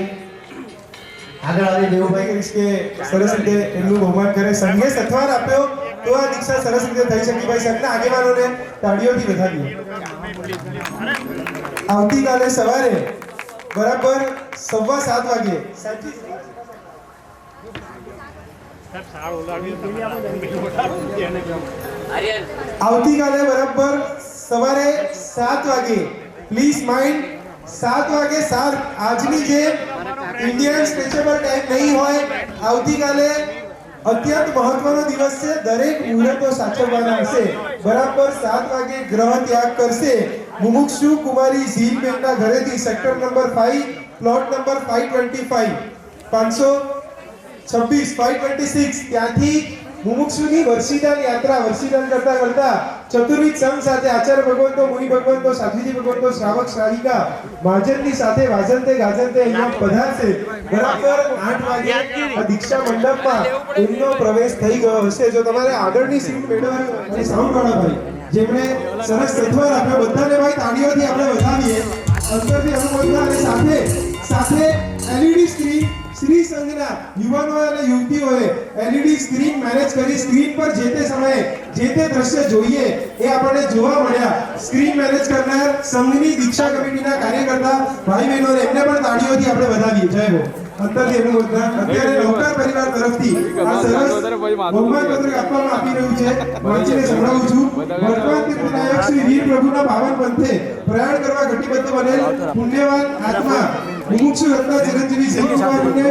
આગળ આવી દેવુભાઈ કરીશ કે સરસ રીતે એમનું બહુમાન કરે. સંઘે સથવાર આપ્યો તો આ દીક્ષા સરસ રીતે થઈ શકી. ભાઈ સંઘના આગેવાનોને તાળીઓથી વધાવીએ. આવતીકાલે સવારે બરાબર 7:15 વાગે આવતીકાલે બરાબર સવારે 7 વાગે પ્લીઝ માઇન્ડ 7 વાગે શાર્પ. આજની જે ઇન્ડિયન સ્ટ્રેચેબલ ટાઈમ નહીં હોય, આવતીકાલે અત્યંત મહત્વનો દિવસ છે. દરેક મુહૂર્તો સાચવવાના હશે. બરાબર 7 વાગે ગ્રહ ત્યાગ કરશે મુમુક્ષુ કુમારી ઝીલબેનના ઘરેથી સેક્ટર નંબર 5 પ્લોટ નંબર 525 526 526 ત્યાંથી મુમુક્ષુની વર્ષિદાન યાત્રા વર્ષિદાન કરતા કરતા ચતુર્વિધ સંઘ સાથે આચાર્ય ભગવંતો મુનિ ભગવંતો સાધુજી ભગવંતો શ્રાવક શ્રાવિકા મહાજનની સાથે વાજંતે ગાજંતે અહીંયા પધારશે. બરાબર 8 વાગે આ દીક્ષા મંડપમાં એમનો પ્રવેશ થઈ ગયો હશે. જો તમારે આગળની સીટ મેળવવાની અને સાઉન્ડ વાળા ભાઈ જેમણે સરસ સત્વર આપ્યો બધાને ભાઈ તાળીઓથી આપણે વધાવીએ. અંતરથી અનુમોદના અને સાથે LED સ્ક્રીન શ્રી સંઘના યુવાનો અને યુવતીઓએ LED સ્ક્રીન મેનેજ કરી સ્ક્રીન પર જે તે સમયે જે તે દ્રશ્ય જોઈએ એ આપણને જોવા મળ્યા. સ્ક્રીન મેનેજ કરનાર સંઘની દીક્ષા કમિટીના કાર્યકર્તા ભાઈ બહેનોને એમને પણ તાળીઓથી આપણે વધાવીએ. જય હો. અંતરથી અનુમોદના. અત્યારે નૌકાર પરિવાર તરફથી આ સરસ બહુમાન પત્રક આપવામાં આવી રહ્યું છે. વાંચીને સંભળાવું છું. વર્તમાન તીર્થનાયક શ્રી વીર પ્રભુના પાવન પંથે પ્રયાણ કરવા ઘટીબદ્ધ બનેલ પુણ્યવાન આત્મા મુમુક્ષુ રત્ના ચિરંજીવી જીવકુમારીને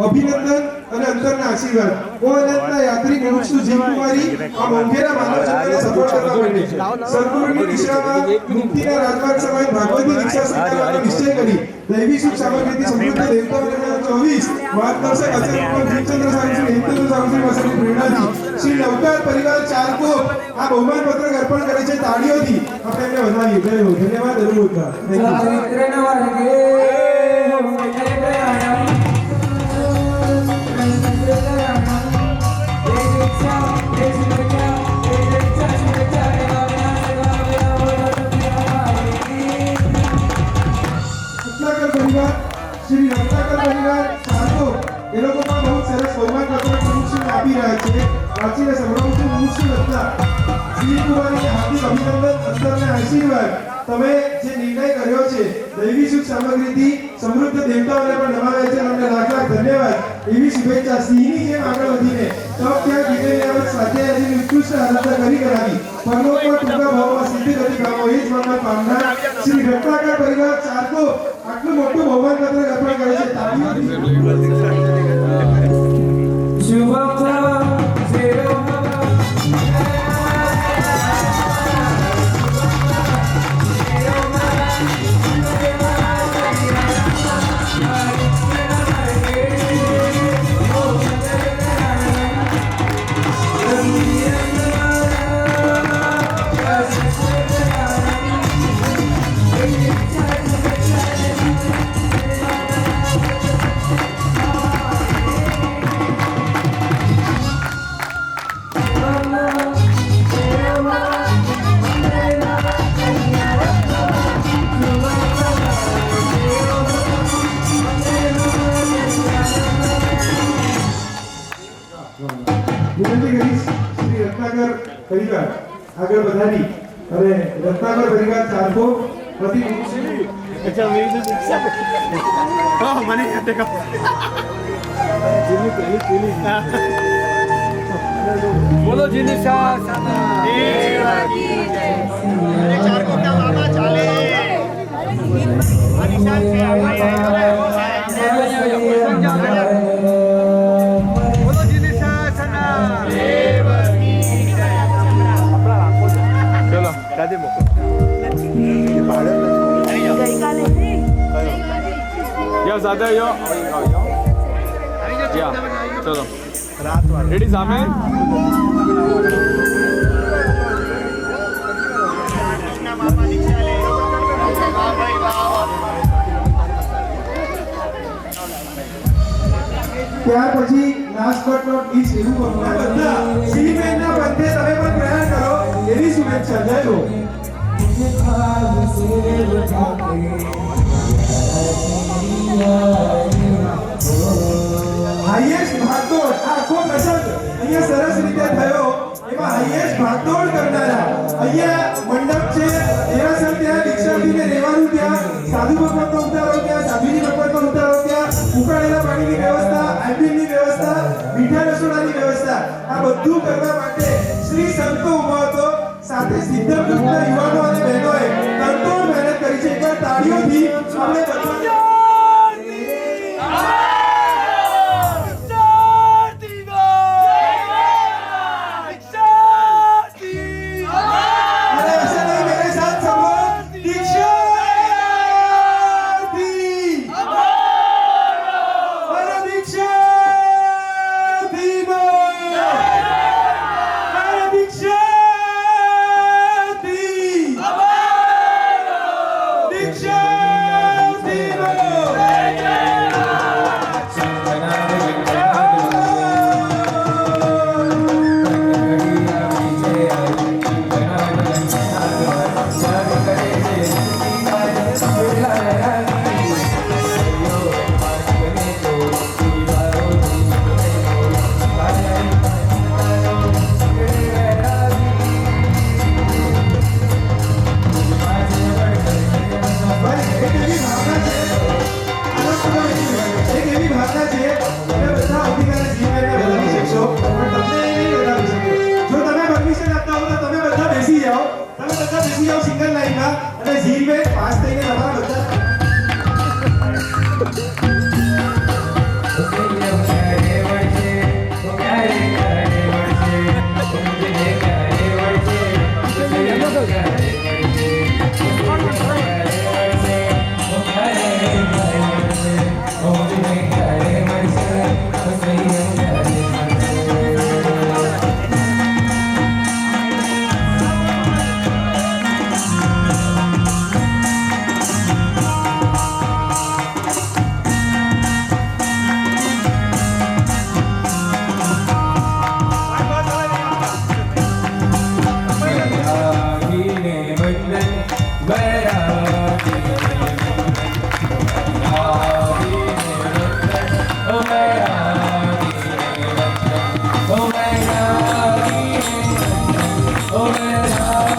અભિનંદન અને અંતરના આશીર્વાદ. ઓ અનંતના યાત્રી મુમુક્ષુ જીવકુમારી આ મોંઘેરા માનવ જન્મને સફળ કરવા માટે સદગુરુની દિશામાં મુક્તિના રાજમાર્ગ સમાન ભાગવતી દીક્ષા સ્વીકારવાનો નિશ્ચય કરી દૈવી સુખ સામગ્રીથી સમૃદ્ધ દેવતાઓને 24 માર્ગદર્શક આચાર્ય જીવચંદ્ર સ્વામી હેમચંદ્ર સ્વામી પાસેની પ્રેરણાથી શ્રી નવકાર પરિવાર ચારકો આ બહુમાન પત્રક અર્પણ કરે છે. તાળીઓથી આપણે એમને વધાવીએ. જય હો. ધન્યવાદ. અનુમોદના. શ્રી રત્નાકર પરિવાર ચારકો એ લોકો પણ બહુ સરસ બહુમાન પત્રક મુમુક્ષુને આપી રહ્યા છે. વાંચીને સંભળાવું છું. મુમુક્ષુ રત્ના શ્રી કુમારીને હાર્દિક અભિનંદન, અંતરના આશીર્વાદ. તમે જે નિર્ણય કર્યો છે દૈવી સુખ સામગ્રીથી સમૃદ્ધ દેવતાઓને પણ નમાવ્યા છે. તમને લાખ લાખ ધન્યવાદ. એવી શુભેચ્છા. સિંહની જેમ આગળ વધીને તપ ત્યાં વિજયની સ્વાધ્યાયની ઉત્કૃષ્ટ આરાધના કરી કરાવી પરલોકમાં ટૂંકા ભાવમાં સિદ્ધિ કરી કામો એ જ મનમાં પામનાર શ્રી રત્નાકર પરિવાર ચારકો આટલું મોટું બહુમાન પત્રક અર્પણ કરે છે. વિનંતી કરીશ શ્રી રત્નાકર પરિવાર આગળ વધારી અને રત્નાકર પરિવાર ચારકો પ્રતિ બોલો જીની શાહ યો સાથે યો યા ચલો રેડી સામે ત્યાર પછી લાસ્ટ બટ નોટ લીસ્ટ એવું બધા સિલીમેનના પંથે તમે પણ પ્રયાણ કરો એવી શુભેચ્છા. જય હો. હાઈએસ્ટ ભાગદોડ આખો પ્રસંગ અહીંયા સરસ રીતે થયો. એમાં હાઈએસ્ટ ભાગદોડ કરનારા અહીંયા મંડપ છે દેરાસર ત્યાં દીક્ષાર્થીને રહેવાનું ત્યાં સાધુ ભગવંતો ઉતારો ત્યાં સાધુજી ભગવંતો ઉતારો ત્યાં ઉકાળેલા પાણીની વ્યવસ્થા આઈપીની વ્યવસ્થા મીઠા રસોડાની વ્યવસ્થા આ બધું કરવા માટે શ્રી સંતો ઉભો હતો. સાથે સિદ્ધપુરના યુવાનો અને બહેનોએ તનતોડ મહેનત કરી છે. એકવાર તાળીઓથી આપણે બધા સંયમ ક્યારે વળશે ક્યારે ક્યારે વળશે ઊંઘને ક્યારે વળશે સંયમ ક્યારે વળશે ઊંઘને ક્યારે વળશે સંયમ ક્યારે રાગીને વંદન બરાગીને ઓ બરાગીને વંદન ઓ બરાગીને ઓ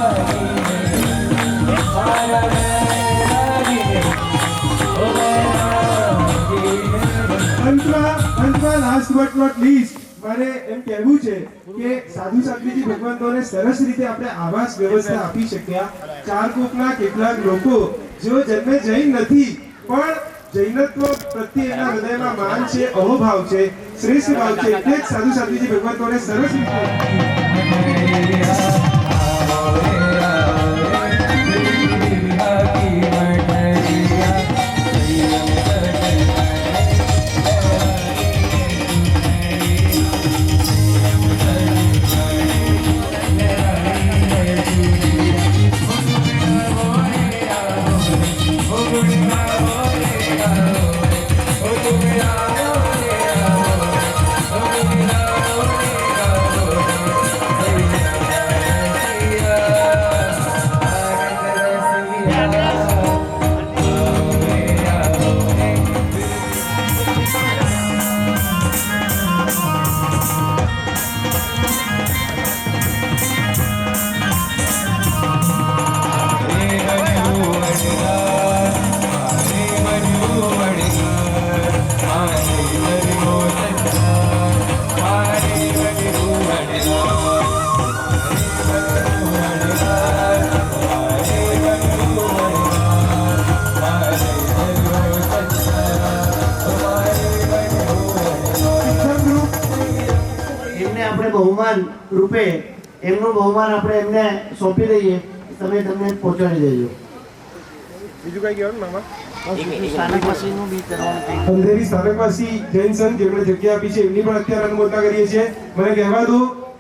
બરાગીને મારા બરાગીને ઓ બરાગીને અંતમાં લાસ્ટ બટ નોટ લીસ્ટ મારે એમ કહેવું છે કે સાધુ સાધ્વીજી ભગવંતોને સરસ રીતે આપણે આવાસ વ્યવસ્થા આપી શક્યા ચારકોપના કેટલાક લોકો જેઓ જન્મે જૈન નથી પણ જૈનત્વ પ્રત્યે એના હૃદયમાં માન છે અહોભાવ છે શ્રેષ્ઠ ભાવ છે એટલે જ સાધુ સાધ્વીજી ભગવંતોને સરસ રીતે બહુમાન રૂપે એમનું બહુમાન આપણે એમને સોંપી દઈએ તમે તમને પહોંચાડી દેજો બીજું કઈ કહેવાનું મામા સ્થાનકવાસીનું બી કરવાનું અંધેરી સ્થાનકવાસી જૈન સંત જેમણે જગ્યા આપી છે એમની પણ અત્યારે અનુમોદના કરીએ છીએ મને કહેવા દો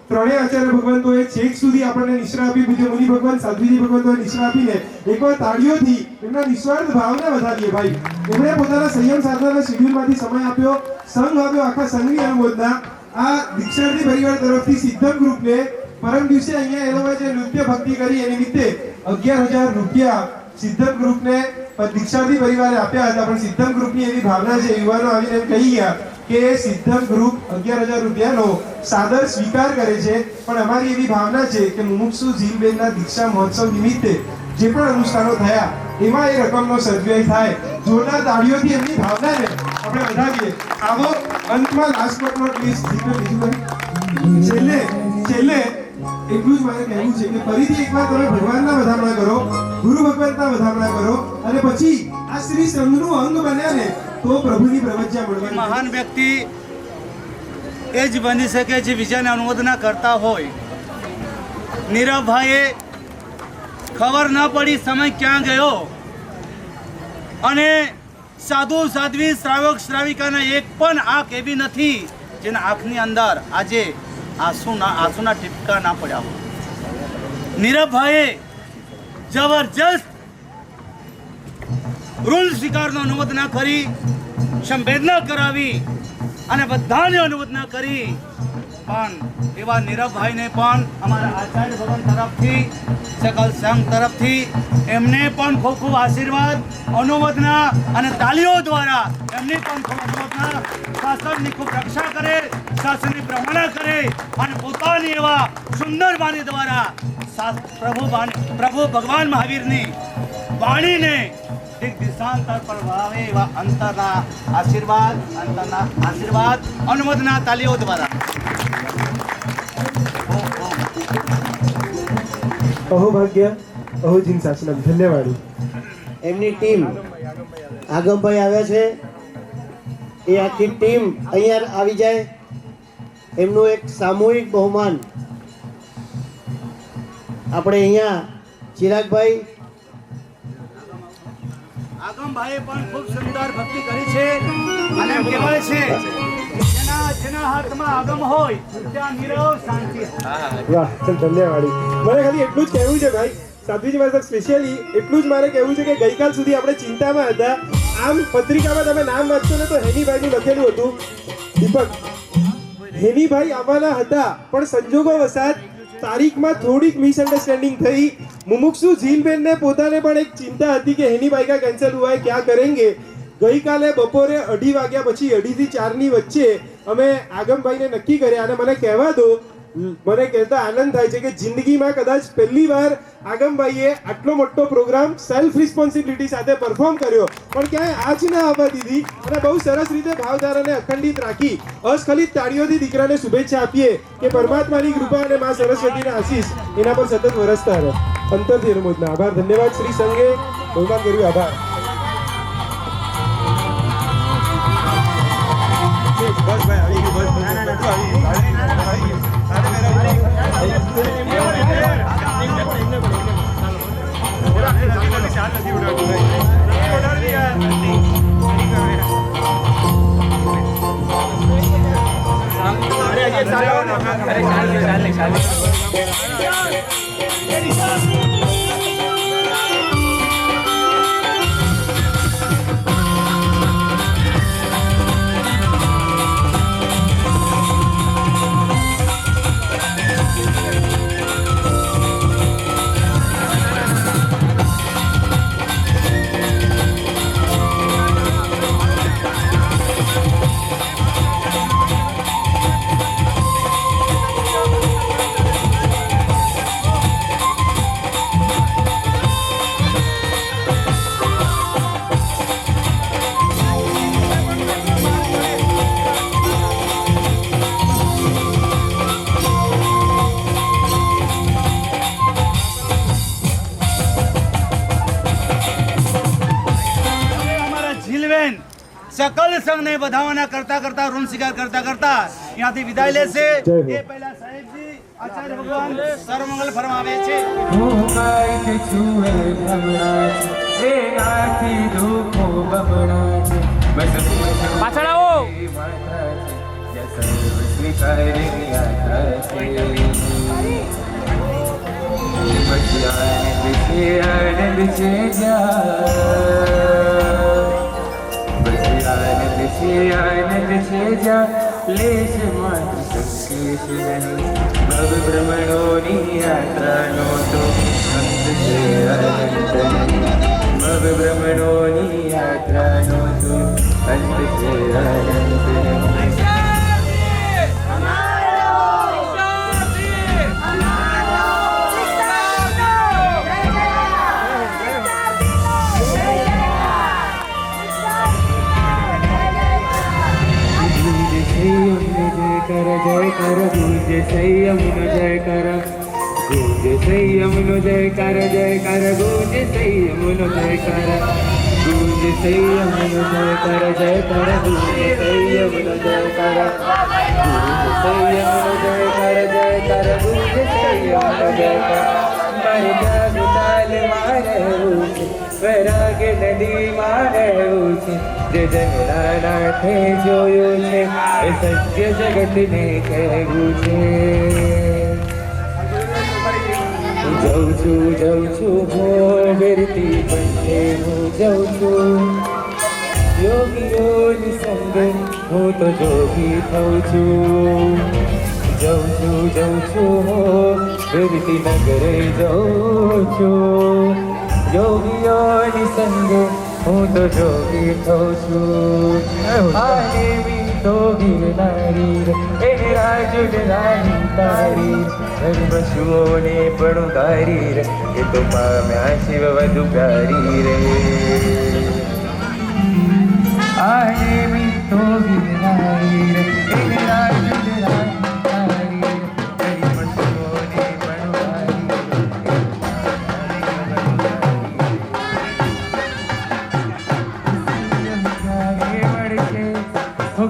ત્રણેય આચાર્ય ભગવંતોએ છેક સુધી આપણને નિશ્રા આપી પૂજ્ય મુનિ ભગવાન સાધ્વીજી ભગવંતોએ નિશ્રા આપીને એકવાર તાળીઓથી એમના નિસ્વાર્થ ભાવને વધારીએ ભાઈ એમણે પોતાના સંયમ સાધનાના શેડ્યુલમાંથી સમય આપ્યો સંઘ આપ્યો આખા સંઘની અનુમોદના આ દીક્ષાર્થી પરિવાર તરફથી સિદ્ધમ ગ્રુપને પરમ દિવસે અહીંયા એ લોકોએ જે નૃત્ય ભક્તિ કરી એ નિમિત્તે 11,000 રૂપિયા સિદ્ધમ ગ્રુપને દીક્ષાર્થી પરિવારે આપ્યા હતા પણ સિદ્ધમ ગ્રુપની એવી ભાવના છે યુવાનો આવીને એમ કહી ગયા કે સિદ્ધમ ગ્રુપ 11,000 રૂપિયાનો સાદર સ્વીકાર કરે છે પણ અમારી એવી ભાવના છે કે મુમુક્ષુ ઝીલબેનના દીક્ષા મહોત્સવ નિમિત્તે જે પણ અનુષ્ઠાનો થયા એમાં એ રકમનો સદવ્યય થાય જોરદાર તાળીઓથી એમની ભાવનાને આપણે વધારીએ આવો અંતમાં લાસ્ટ બટ નોટ લીસ્ટ છેલ્લે એટલું જ મારે કહેવું છે કે ફરીથી એકવાર તમે ભગવાનના વધામણા કરો ગુરુ ભગવંતના વધામણા કરો અને પછી આ શ્રી સંઘનું અંગ બન્યા ને તો પ્રભુની પ્રવજ્યા મળવાની મહાન વ્યક્તિ એ જ બની શકે જે બીજાને અનુમોદના કરતા હોય નીરવભાઈએ ખબર ન પડી સમય ક્યાં ગયો અને સાધુ સાધ્વી શ્રાવક શ્રાવિકાના એક પણ આંખ એવી નથી જેના આંખની અંદર આજે આંસુના ટીપકા ના પડ્યા હોય નીરવભાઈએ જબરજસ્ત ઋણ સ્વીકારનો અનુમોદના કરી સંવેદના કરાવી અને બધાને અનુમોદના કરી પણ એવા નીરવભાઈને પણ અમારા આચાર્ય ભવન તરફથી સકલ સંઘ તરફથી એમને પણ ખૂબ ખૂબ આશીર્વાદ અનુમોદના અને તાલીઓ દ્વારા એમની પણ ખૂબ અનુમોદના શાસનની ખૂબ રક્ષા કરે શાસનની પ્રમાણા કરે અને પોતાની એવા સુંદર વાણી દ્વારા પ્રભુ ભગવાન મહાવીરની વાણીને એક દિશાંતર પર વાવે એવા અંતરના આશીર્વાદ અનુમોદના તાલીઓ દ્વારા અહોભાગ્ય અહોજીન શાસનમ ધન્યવાદ એમની ટીમ આગમભાઈ આવ્યા છે એ આખી ટીમ અહીંયા આવી જાય, એમનું એક સામૂહિક બહુમાન આપણે અહીંયા ચિરાગભાઈ આગમભાઈએ પણ ખૂબ સુંદર ભક્તિ કરી છે અને એમ કહેવાય છે જેના હાથમાં આગમ હોય ત્યાં નીરવ શાંતિ. વાહ, ચાલ ધન્યવાદ. મને ખાલી એટલું જ કહેવું છે ભાઈ સાધ્વીજી મારે સ્પેશિયલી એટલું જ મારે કહેવું છે કે ગઈકાલ સુધી આપણે ચિંતામાં હતા. આમ પત્રિકામાં તમે નામ વાંચશો ને તો હેનીભાઈનું લખેલું હતું. દીપક, હેનીભાઈ આવવાના હતા પણ સંજોગો વસાત તારીખમાં થોડીક મિસઅન્ડરસ્ટેન્ડિંગ થઈ. મુમુક્ષુ ઝીલબેનને પોતાને પણ એક ચિંતા હતી કે હેનીભાઈ કા કેન્સલ હુઆ હૈ, ક્યાં કરેંગે. ગઈકાલે બપોરે 2:30 વાગ્યા પછી 2:30 થી 4ની વચ્ચે અમે આગમભાઈને નક્કી કર્યા અને મને કહેવા દો, મને કહેતા આનંદ થાય છે કે જિંદગીમાં કદાચ પહેલી વાર આગમભાઈએ આટલો મોટો પ્રોગ્રામ સેલ્ફ રિસ્પોન્સિબિલિટી સાથે પરફોર્મ કર્યો પણ ક્યાંય આજ ના આવવા દીધી અને બહુ સરસ રીતે ભાવધારાને અખંડિત રાખી. અસ્ખલિત તાળીઓથી દીકરાને શુભેચ્છા આપીએ કે પરમાત્માની કૃપા અને મા સરસ્વતીના આશીષ એના પર સતત વરસતા રહે. અંતરથી અનુમોદના. આભાર. ધન્યવાદ શ્રી સંઘે બહુમાન કર્યું. આભાર. બસ ભાઈ આવી ગયું. બસ सकल संघ ने बधावाना करता करता ऋण स्वीकार करता करता यहाँથી વિદાય લેશે. એ પહેલા સાહેબજી આચાર્ય ભગવાન સર્વમંગલ ફરમાવે છે. હું કાંઈક છું એ ભમણા છે, એ નાથી દુઃખો બમણા છે. બસ પાછળ આવો માતા છે, જ્યાં સર્વ સ્વીકારેલી યાત્રા છે. પછી આનંદ છે आनंद से जा लेश मात्र संकेश नहीं. भव भ्रमणोनी यात्रानो तो अंत से अनंत नहीं. भव भ्रमणोनी यात्रानो तो अंत से अनंत नहीं. कर जय कर गूंज संयम नो जय कर गूंज संयम नो जय कर जय कर गूंज संयम नो जय कर गूंज संयम नो जय कर जय कर गूंज संयम नो जय कर गूंज संयम नो जय कर जय कर गूंज संयम नो जय कर. मर जाग ताल मारे ऊंच वैराग नदी मारे ऊंच જે જનના નાથે જોયું છે એ સત્ય જગતને કહેવું છે. જઉં છું હું વેરતી બંને હું જઉં છું યોગીઓની સંગ હું તો જોગી થઉં છું. જઉં છું હું વેરતી નગરે જઉં છું યોગીઓની સંગ હું તો જોગી થઉં છું. દેવી તો ગિરનારી એ રાજુડ રાની તારી પશુઓને પણ ઉતારી રે એ તો પામ્યા શિવ વધુ પ્યારી રે. આ દેવી તો ગિરનારી રે એ રાજુડ રાની તારી પશુઓને પણ ઉતારી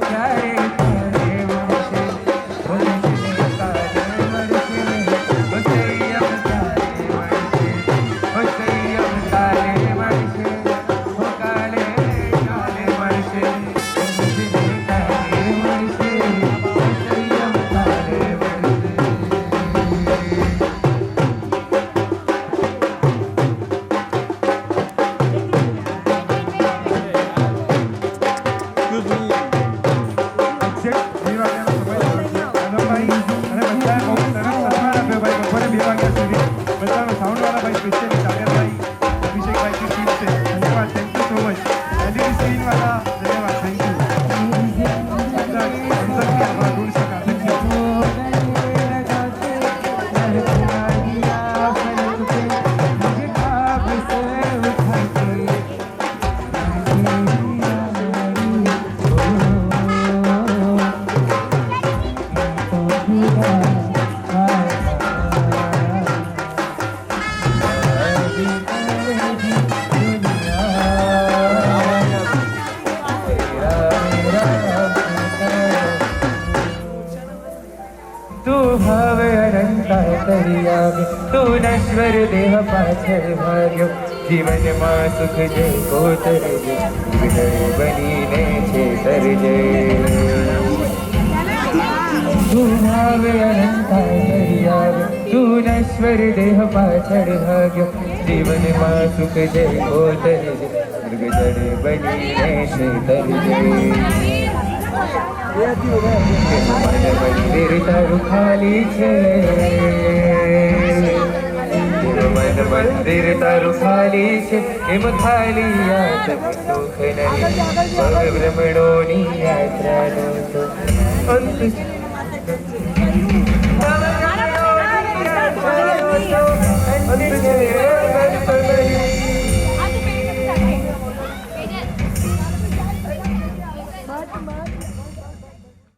ક્યારે ક્યારે મળશે મનુષ્યને કાલે મળશે સંયમ ક્યારે મળશે સંયમ કાલે મળશે કાલે કાલે મળશે મનુષ્યને કાલે મળશે સંયમ કાલે મળશે તું હવે અનંતા કરી આવ્યો તું નશ્વર દેહ પાછળ ભાગ્યો જીવનમાં સુખ જે કોતરજે વિદય બનીને છે તરજે તું હવે અનંતા કરી આવ્યો તું નશ્વર દેહ પાછળ ભાગ્યો જીવનમાં સુખ જે કોતરજે મૃગજળ બનીને છે તરજે મંદિર તારું ખાલી છે મન મંદિર તારું ખાલી છે એમ ખાલી આત્મ સુખ નહીં ભ્રમણોની યાત્રાનો તો અંત